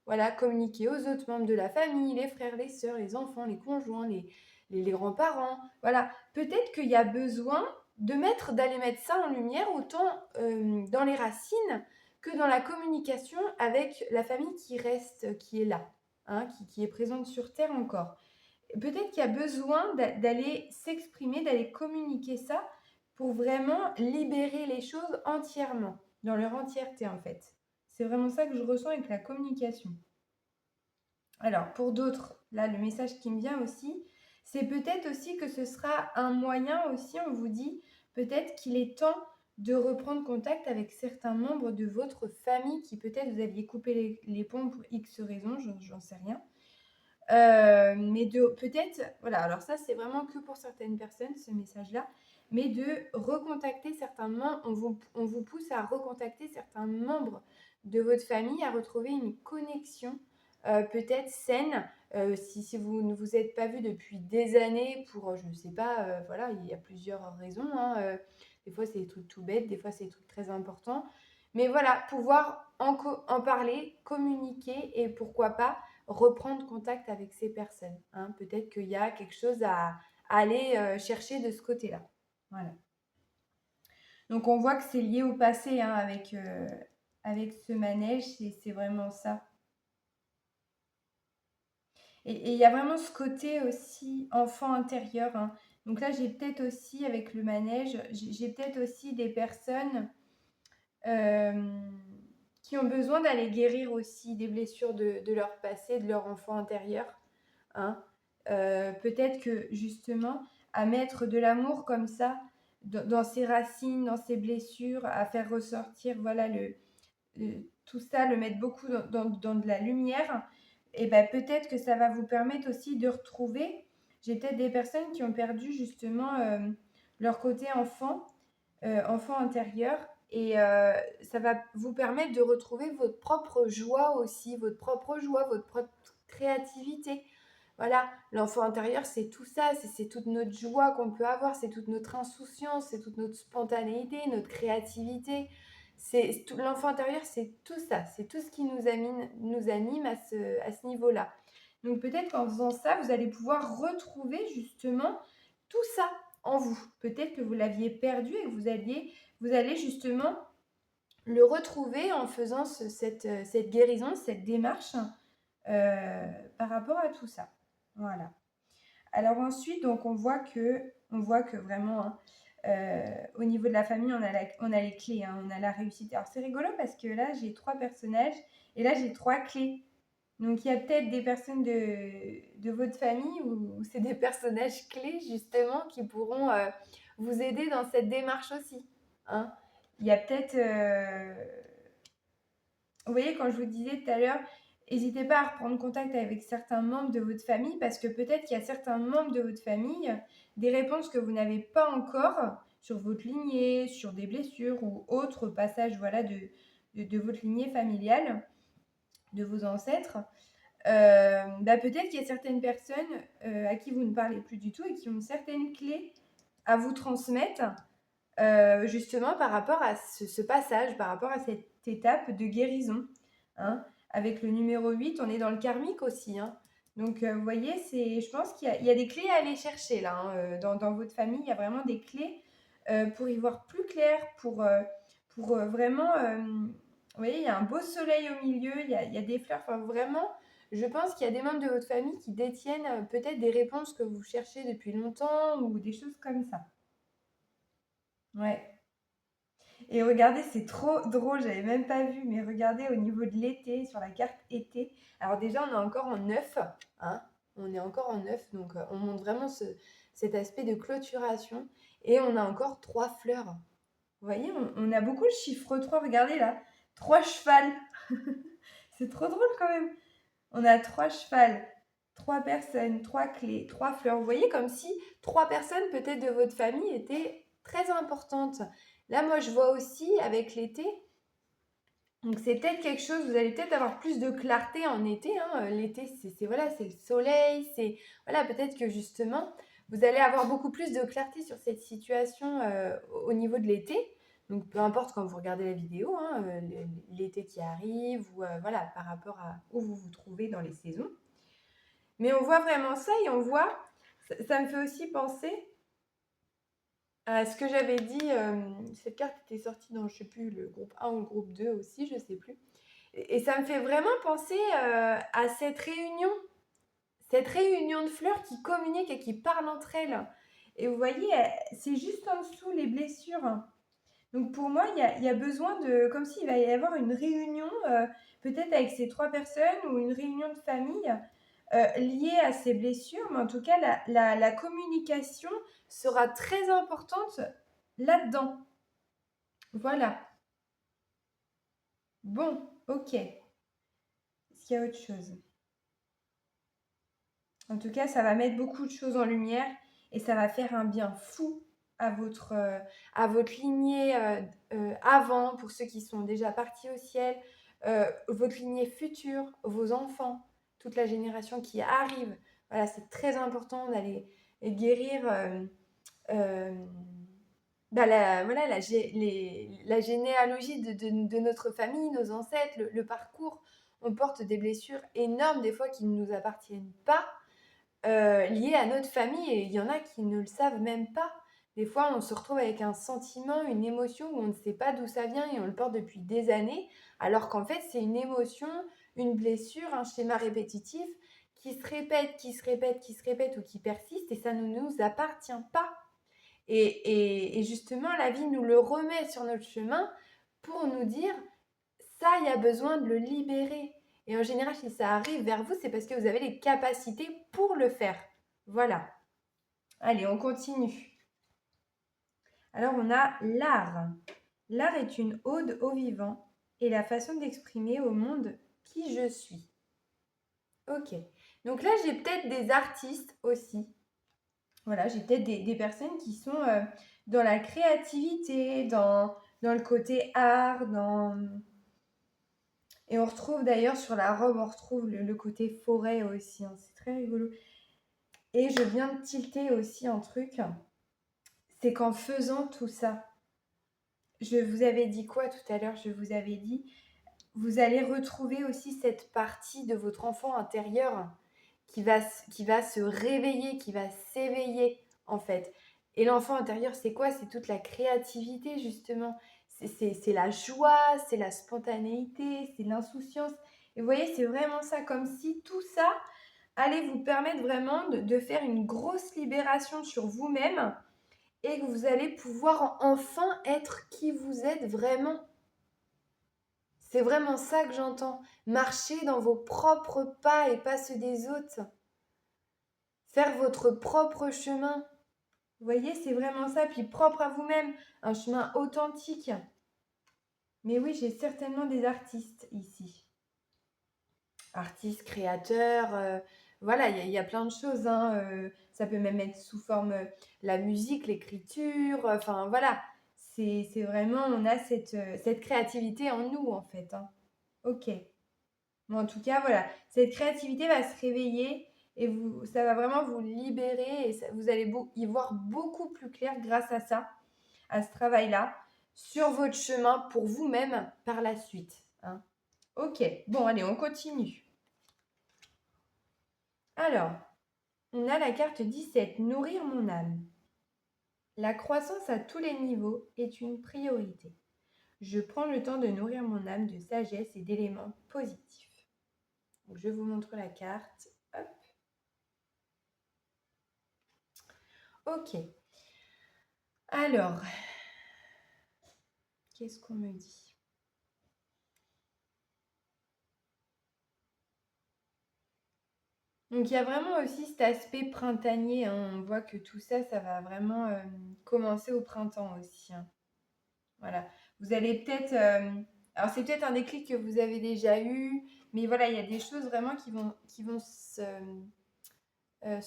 Speaker 2: Voilà, communiquer aux autres membres de la famille, les frères, les sœurs, les enfants, les conjoints, les grands-parents. Voilà, peut-être qu'il y a besoin d'aller mettre ça en lumière autant dans les racines que dans la communication avec la famille qui reste, qui est là, hein, qui est présente sur Terre encore. Peut-être qu'il y a besoin d'aller s'exprimer, d'aller communiquer ça pour vraiment libérer les choses entièrement, dans leur entièreté en fait. C'est vraiment ça que je ressens avec la communication. Alors, pour d'autres, là, le message qui me vient aussi, c'est peut-être aussi que ce sera un moyen aussi, on vous dit, peut-être qu'il est temps de reprendre contact avec certains membres de votre famille qui peut-être vous aviez coupé les ponts pour X raisons, j'en sais rien. Mais peut-être, voilà, alors ça c'est vraiment que pour certaines personnes, ce message-là, mais de recontacter certains membres, on vous pousse à recontacter certains membres de votre famille, à retrouver une connexion peut-être saine, si vous ne vous êtes pas vu depuis des années pour, je ne sais pas, voilà, il y a plusieurs raisons, hein, des fois c'est des trucs tout bêtes, des fois c'est des trucs très importants, mais voilà, pouvoir en parler, communiquer et pourquoi pas reprendre contact avec ces personnes, hein. Peut-être qu'il y a quelque chose à aller chercher de ce côté-là. Voilà. Donc on voit que c'est lié au passé, hein, avec ce manège, c'est vraiment ça. Et il y a vraiment ce côté aussi enfant intérieur, hein. Donc là, j'ai peut-être aussi, avec le manège, j'ai peut-être aussi des personnes qui ont besoin d'aller guérir aussi des blessures de leur passé, de leur enfant intérieur, hein. Peut-être que justement, à mettre de l'amour comme ça dans ses racines, dans ses blessures, à faire ressortir voilà, tout ça, le mettre beaucoup dans de la lumière, et ben peut-être que ça va vous permettre aussi de retrouver. J'ai peut-être des personnes qui ont perdu justement leur côté enfant intérieur, et ça va vous permettre de retrouver votre propre joie aussi, votre propre joie, votre propre créativité. Voilà, l'enfant intérieur, c'est tout ça, c'est toute notre joie qu'on peut avoir, c'est toute notre insouciance, c'est toute notre spontanéité, notre créativité. L'enfant intérieur, c'est tout ça, c'est tout ce qui nous anime à ce niveau-là. Donc peut-être qu'en faisant ça, vous allez pouvoir retrouver justement tout ça en vous. Peut-être que vous l'aviez perdu et que vous allez justement le retrouver en faisant cette guérison, cette démarche par rapport à tout ça. Voilà. Alors ensuite, donc on voit que vraiment, hein, au niveau de la famille, on a les clés, hein, on a la réussite. Alors c'est rigolo parce que là, j'ai 3 personnages et là, j'ai 3 clés. Donc il y a peut-être des personnes de votre famille où c'est des personnages clés justement qui pourront vous aider dans cette démarche aussi, hein. Il y a peut-être, vous voyez, quand je vous disais tout à l'heure, n'hésitez pas à reprendre contact avec certains membres de votre famille parce que peut-être qu'il y a certains membres de votre famille, des réponses que vous n'avez pas encore sur votre lignée, sur des blessures ou autres passages, voilà, de votre lignée familiale, de vos ancêtres. Peut-être qu'il y a certaines personnes à qui vous ne parlez plus du tout et qui ont certaines clés à vous transmettre, justement par rapport à ce passage, par rapport à cette étape de guérison, hein. Avec le numéro 8, on est dans le karmique aussi, hein. Donc, vous voyez, je pense qu'il y a des clés à aller chercher là, hein, dans votre famille. Il y a vraiment des clés pour y voir plus clair, pour vraiment, vous voyez, il y a un beau soleil au milieu, il y a des fleurs. Enfin, vraiment, je pense qu'il y a des membres de votre famille qui détiennent peut-être des réponses que vous cherchez depuis longtemps ou des choses comme ça. Ouais. Et regardez, c'est trop drôle, j'avais même pas vu, mais regardez au niveau de l'été, sur la carte été. Alors déjà, on est encore en neuf, hein, on est encore en neuf, donc on montre vraiment cet aspect de clôturation. Et on a encore 3 fleurs. Vous voyez, on a beaucoup le chiffre 3, regardez là, 3 chevals. C'est trop drôle quand même. On a 3 chevals, 3 personnes, 3 clés, 3 fleurs. Vous voyez, comme si 3 personnes peut-être de votre famille étaient très importantes. Là, moi, je vois aussi avec l'été, donc c'est peut-être quelque chose, vous allez peut-être avoir plus de clarté en été, hein. L'été, voilà, c'est le soleil, c'est voilà, peut-être que justement, vous allez avoir beaucoup plus de clarté sur cette situation au niveau de l'été. Donc peu importe quand vous regardez la vidéo, hein, l'été qui arrive, ou voilà, par rapport à où vous vous trouvez dans les saisons. Mais on voit vraiment ça et on voit, ça me fait aussi penser ce que j'avais dit, cette carte était sortie dans, je ne sais plus, le groupe 1 ou le groupe 2 aussi, je ne sais plus. Et ça me fait vraiment penser à cette réunion de fleurs qui communiquent et qui parlent entre elles. Et vous voyez, c'est juste en dessous les blessures. Donc pour moi, il y a besoin de, comme s'il va y avoir une réunion, peut-être avec ces 3 personnes ou une réunion de famille liée à ces blessures, mais en tout cas, la communication sera très importante là-dedans. Voilà. Bon, ok. Est-ce qu'il y a autre chose? En tout cas, ça va mettre beaucoup de choses en lumière et ça va faire un bien fou à votre lignée avant, pour ceux qui sont déjà partis au ciel, votre lignée future, vos enfants, toute la génération qui arrive. Voilà, c'est très important d'aller guérir voilà, la généalogie de notre famille, nos ancêtres, le parcours. On porte des blessures énormes, des fois qui ne nous appartiennent pas, liées à notre famille, et il y en a qui ne le savent même pas. Des fois, on se retrouve avec un sentiment, une émotion où on ne sait pas d'où ça vient et on le porte depuis des années, alors qu'en fait, c'est une émotion, une blessure, un schéma répétitif qui se répète, qui se répète, qui se répète ou qui persiste, et ça ne nous appartient pas. Et justement, la vie nous le remet sur notre chemin pour nous dire, ça, il y a besoin de le libérer. Et en général, si ça arrive vers vous, c'est parce que vous avez les capacités pour le faire. Voilà. Allez, on continue. Alors, on a l'art. L'art est une ode au vivant et la façon d'exprimer au monde qui je suis. Ok. Donc là, j'ai peut-être des artistes aussi. Voilà, j'ai peut-être des personnes qui sont dans la créativité, dans le côté art, Et on retrouve d'ailleurs sur la robe, on retrouve le côté forêt aussi, hein. C'est très rigolo. Et je viens de tilter aussi un truc, c'est qu'en faisant tout ça, je vous avais dit quoi tout à l'heure? Je vous avais dit, vous allez retrouver aussi cette partie de votre enfant intérieur qui va se réveiller, qui va s'éveiller en fait. Et l'enfant intérieur, c'est quoi? C'est toute la créativité justement. C'est la joie, c'est la spontanéité, c'est l'insouciance. Et vous voyez, c'est vraiment ça, comme si tout ça allez vous permettre vraiment de faire une grosse libération sur vous-même et que vous allez pouvoir enfin être qui vous êtes vraiment. C'est vraiment ça que j'entends. Marcher dans vos propres pas et pas ceux des autres. Faire votre propre chemin. Vous voyez, c'est vraiment ça. Puis propre à vous-même. Un chemin authentique. Mais oui, j'ai certainement des artistes ici. Artistes, créateurs. Voilà, il y a plein de choses. Ça peut même être sous forme la musique, l'écriture. Enfin, voilà. C'est vraiment, on a cette créativité en nous, en fait. Ok. Mais en tout cas, voilà, cette créativité va se réveiller et ça va vraiment vous libérer et vous allez y voir beaucoup plus clair grâce à ça, à ce travail-là, sur votre chemin pour vous-même par la suite. Ok, bon, allez, on continue. Alors, on a la carte 17, nourrir mon âme. La croissance à tous les niveaux est une priorité. Je prends le temps de nourrir mon âme de sagesse et d'éléments positifs. Donc, je vous montre la carte. Hop. Ok. Alors, qu'est-ce qu'on me dit? Donc, il y a vraiment aussi cet aspect printanier. On voit que tout ça, ça va vraiment commencer au printemps aussi. Voilà. Vous allez peut-être... alors, c'est peut-être un déclic que vous avez déjà eu, mais voilà, il y a des choses vraiment qui vont se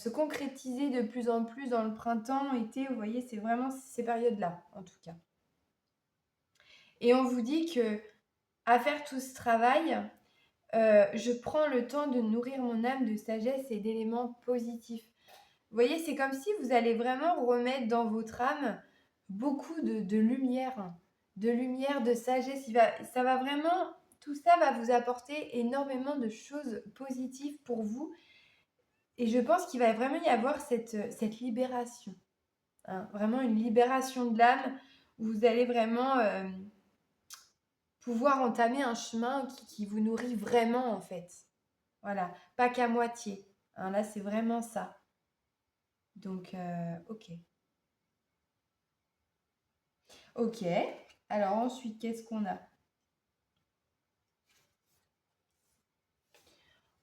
Speaker 2: concrétiser de plus en plus dans le printemps, été. Vous voyez, c'est vraiment ces périodes-là, en tout cas. Et on vous dit que à faire tout ce travail, je prends le temps de nourrir mon âme de sagesse et d'éléments positifs. Vous voyez, c'est comme si vous allez vraiment remettre dans votre âme beaucoup de lumière, de sagesse. Ça va vraiment, tout ça va vous apporter énormément de choses positives pour vous. Et je pense qu'il va vraiment y avoir cette libération. Vraiment une libération de l'âme où vous allez vraiment pouvoir entamer un chemin qui vous nourrit vraiment en fait. Voilà, pas qu'à moitié. Là, c'est vraiment ça. Donc, ok. Ok. Alors ensuite, qu'est-ce qu'on a?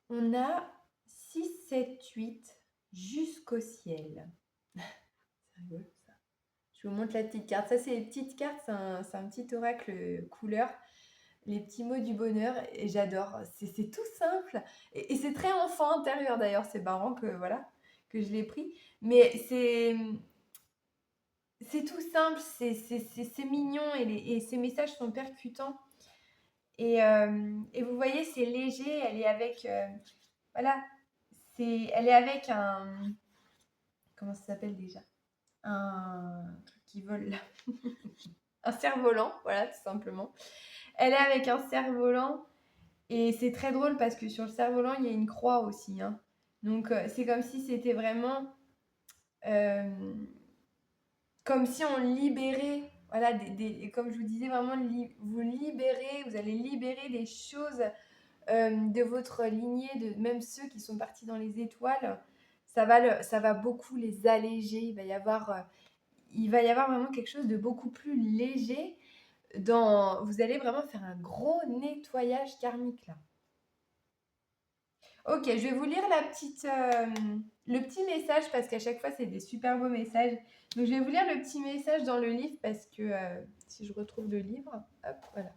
Speaker 2: On a 6, 7, 8 jusqu'au ciel. C'est rigolo ça. Je vous montre la petite carte. Ça, c'est les petites cartes. C'est un petit oracle couleur. Les petits mots du bonheur. Et j'adore. C'est tout simple. Et c'est très enfant intérieur d'ailleurs. C'est marrant que, voilà, que je l'ai pris. Mais c'est tout simple, c'est mignon et ces messages sont percutants. Et vous voyez, c'est léger, elle est avec... voilà, elle est avec un... Comment ça s'appelle déjà? Un truc qui vole là. Un cerf-volant, voilà, tout simplement. Elle est avec un cerf-volant et c'est très drôle parce que sur le cerf-volant, il y a une croix aussi. Donc, c'est comme si c'était vraiment... comme si on libérait, voilà, comme je vous disais, vraiment vous libérez, vous allez libérer des choses de votre lignée, même ceux qui sont partis dans les étoiles. Ça va beaucoup les alléger. Il va y avoir vraiment quelque chose de beaucoup plus léger. Vous allez vraiment faire un gros nettoyage karmique là. Ok, je vais vous lire le petit message parce qu'à chaque fois, c'est des super beaux messages. Donc, je vais vous lire le petit message dans le livre parce que si je retrouve le livre, hop, voilà.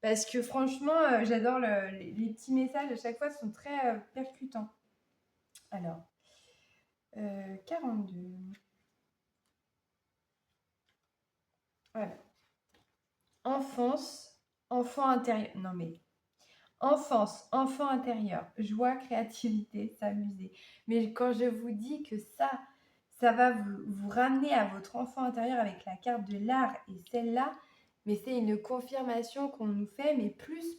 Speaker 2: Parce que franchement, j'adore les petits messages. À chaque fois, sont très percutants. Alors, 42. Voilà. Enfance, enfant intérieur. Non mais enfance, enfant intérieur, joie, créativité, s'amuser. Mais quand je vous dis que ça va vous ramener à votre enfant intérieur avec la carte de l'art et celle-là, mais c'est une confirmation qu'on nous fait, mais plus.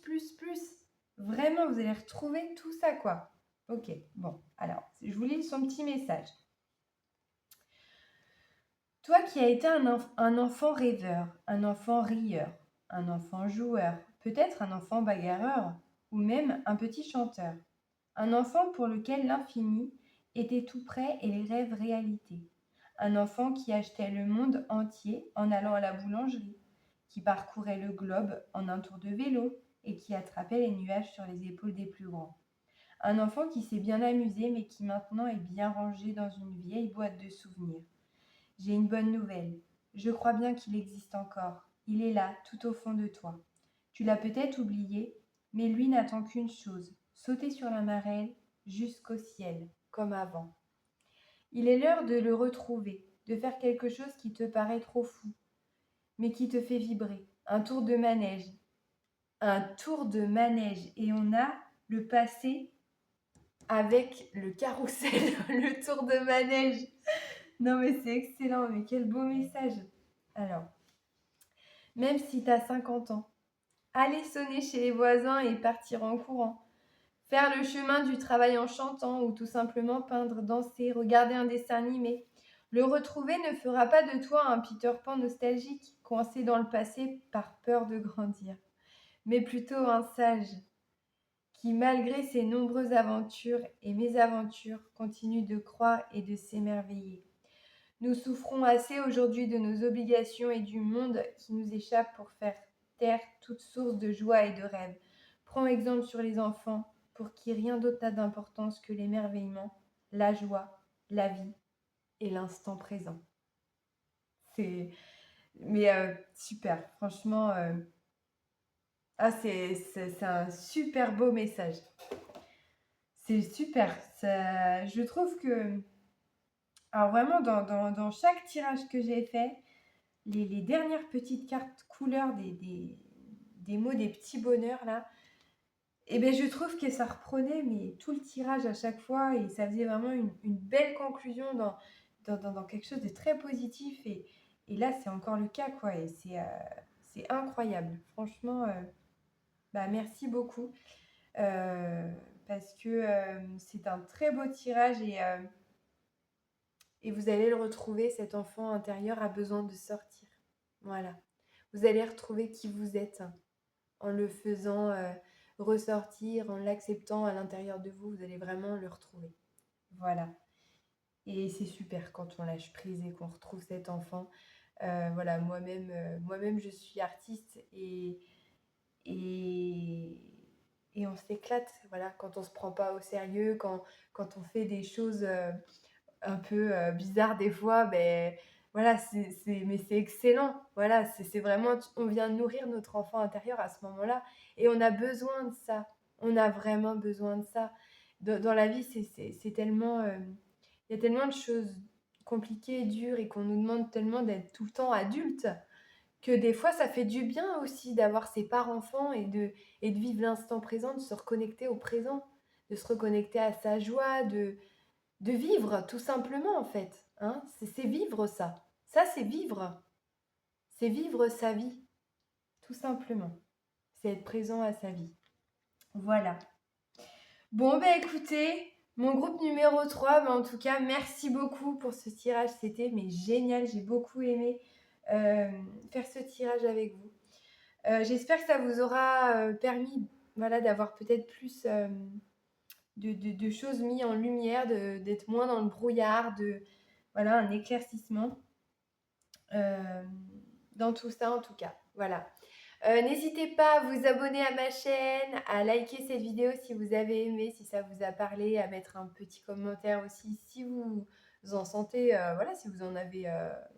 Speaker 2: Vraiment, vous allez retrouver tout ça, quoi. Ok, bon, alors, je vous lis son petit message. Toi qui as été un enfant rêveur, un enfant rieur, un enfant joueur, peut-être un enfant bagarreur, ou même un petit chanteur, Un enfant pour lequel l'infini était tout près et les rêves réalité. Un enfant qui achetait le monde entier en allant à la boulangerie, qui parcourait le globe en un tour de vélo et qui attrapait les nuages sur les épaules des plus grands. Un enfant qui s'est bien amusé mais qui maintenant est bien rangé dans une vieille boîte de souvenirs. J'ai une bonne nouvelle. Je crois bien qu'il existe encore. Il est là, tout au fond de toi. Tu l'as peut-être oublié, mais lui n'attend qu'une chose, sauter sur la marelle jusqu'au ciel, comme avant. Il est l'heure de le retrouver, de faire quelque chose qui te paraît trop fou, mais qui te fait vibrer. Un tour de manège. Un tour de manège. Et on a le passé avec le carrousel, le tour de manège. Non mais c'est excellent, mais quel beau message. Alors, même si tu as 50 ans, aller sonner chez les voisins et partir en courant. Faire le chemin du travail en chantant ou tout simplement peindre, danser, regarder un dessin animé. Le retrouver ne fera pas de toi un Peter Pan nostalgique, coincé dans le passé par peur de grandir, mais plutôt un sage qui, malgré ses nombreuses aventures et mésaventures, continue de croire et de s'émerveiller. Nous souffrons assez aujourd'hui de nos obligations et du monde qui nous échappe pour faire taire toute source de joie et de rêve. Prends exemple sur les enfants, pour qui rien d'autre n'a d'importance que l'émerveillement, la joie, la vie et l'instant présent. C'est super, franchement, c'est un super beau message. C'est super. Je trouve que, alors vraiment, dans chaque tirage que j'ai fait, les dernières petites cartes couleurs des mots, des petits bonheurs là, et ben je trouve que ça reprenait mais tout le tirage à chaque fois et ça faisait vraiment une belle conclusion dans quelque chose de très positif et là c'est encore le cas quoi et c'est incroyable. Franchement, merci beaucoup parce que c'est un très beau tirage et vous allez le retrouver, cet enfant intérieur a besoin de sortir. Voilà. Vous allez retrouver qui vous êtes en le faisant ressortir, en l'acceptant à l'intérieur de vous. Vous allez vraiment le retrouver. Voilà. Et c'est super quand on lâche prise et qu'on retrouve cet enfant. Voilà, moi-même, je suis artiste et on s'éclate. Voilà, quand on se prend pas au sérieux, quand on fait des choses un peu bizarre des fois, ben voilà, mais c'est excellent. Voilà, c'est vraiment, on vient nourrir notre enfant intérieur à ce moment-là. Et on a besoin de ça. On a vraiment besoin de ça. Dans la vie, c'est tellement, il y a tellement de choses compliquées, dures, et qu'on nous demande tellement d'être tout le temps adulte, que des fois, ça fait du bien aussi d'avoir ses parts enfants et de vivre l'instant présent, de se reconnecter au présent, de se reconnecter à sa joie, de vivre tout simplement en fait. Hein, c'est vivre ça. Ça, c'est vivre. C'est vivre sa vie, tout simplement. C'est être présent à sa vie. Voilà. Bon, écoutez, mon groupe numéro 3, en tout cas, merci beaucoup pour ce tirage. C'était génial. J'ai beaucoup aimé faire ce tirage avec vous. J'espère que ça vous aura permis d'avoir peut-être plus de choses mises en lumière, d'être moins dans le brouillard, un éclaircissement dans tout ça en tout cas. Voilà. N'hésitez pas à vous abonner à ma chaîne, à liker cette vidéo si vous avez aimé, si ça vous a parlé, à mettre un petit commentaire aussi si vous en sentez, si vous en avez,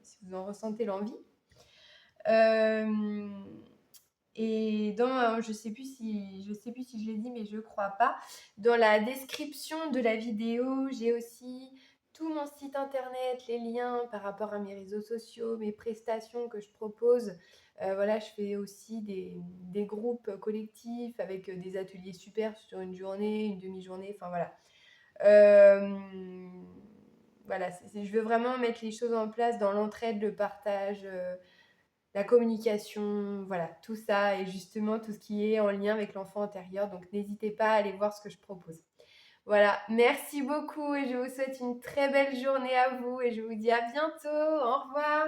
Speaker 2: si vous en ressentez l'envie. Et je sais plus si je l'ai dit, mais je crois pas. Dans la description de la vidéo, j'ai aussi tout mon site internet, les liens par rapport à mes réseaux sociaux, mes prestations que je propose. Je fais aussi des groupes collectifs avec des ateliers super sur une journée, une demi-journée, enfin voilà. Je veux vraiment mettre les choses en place dans l'entraide, le partage, la communication, voilà, tout ça et justement tout ce qui est en lien avec l'enfant intérieur. Donc n'hésitez pas à aller voir ce que je propose. Voilà, merci beaucoup et je vous souhaite une très belle journée à vous et je vous dis à bientôt. Au revoir.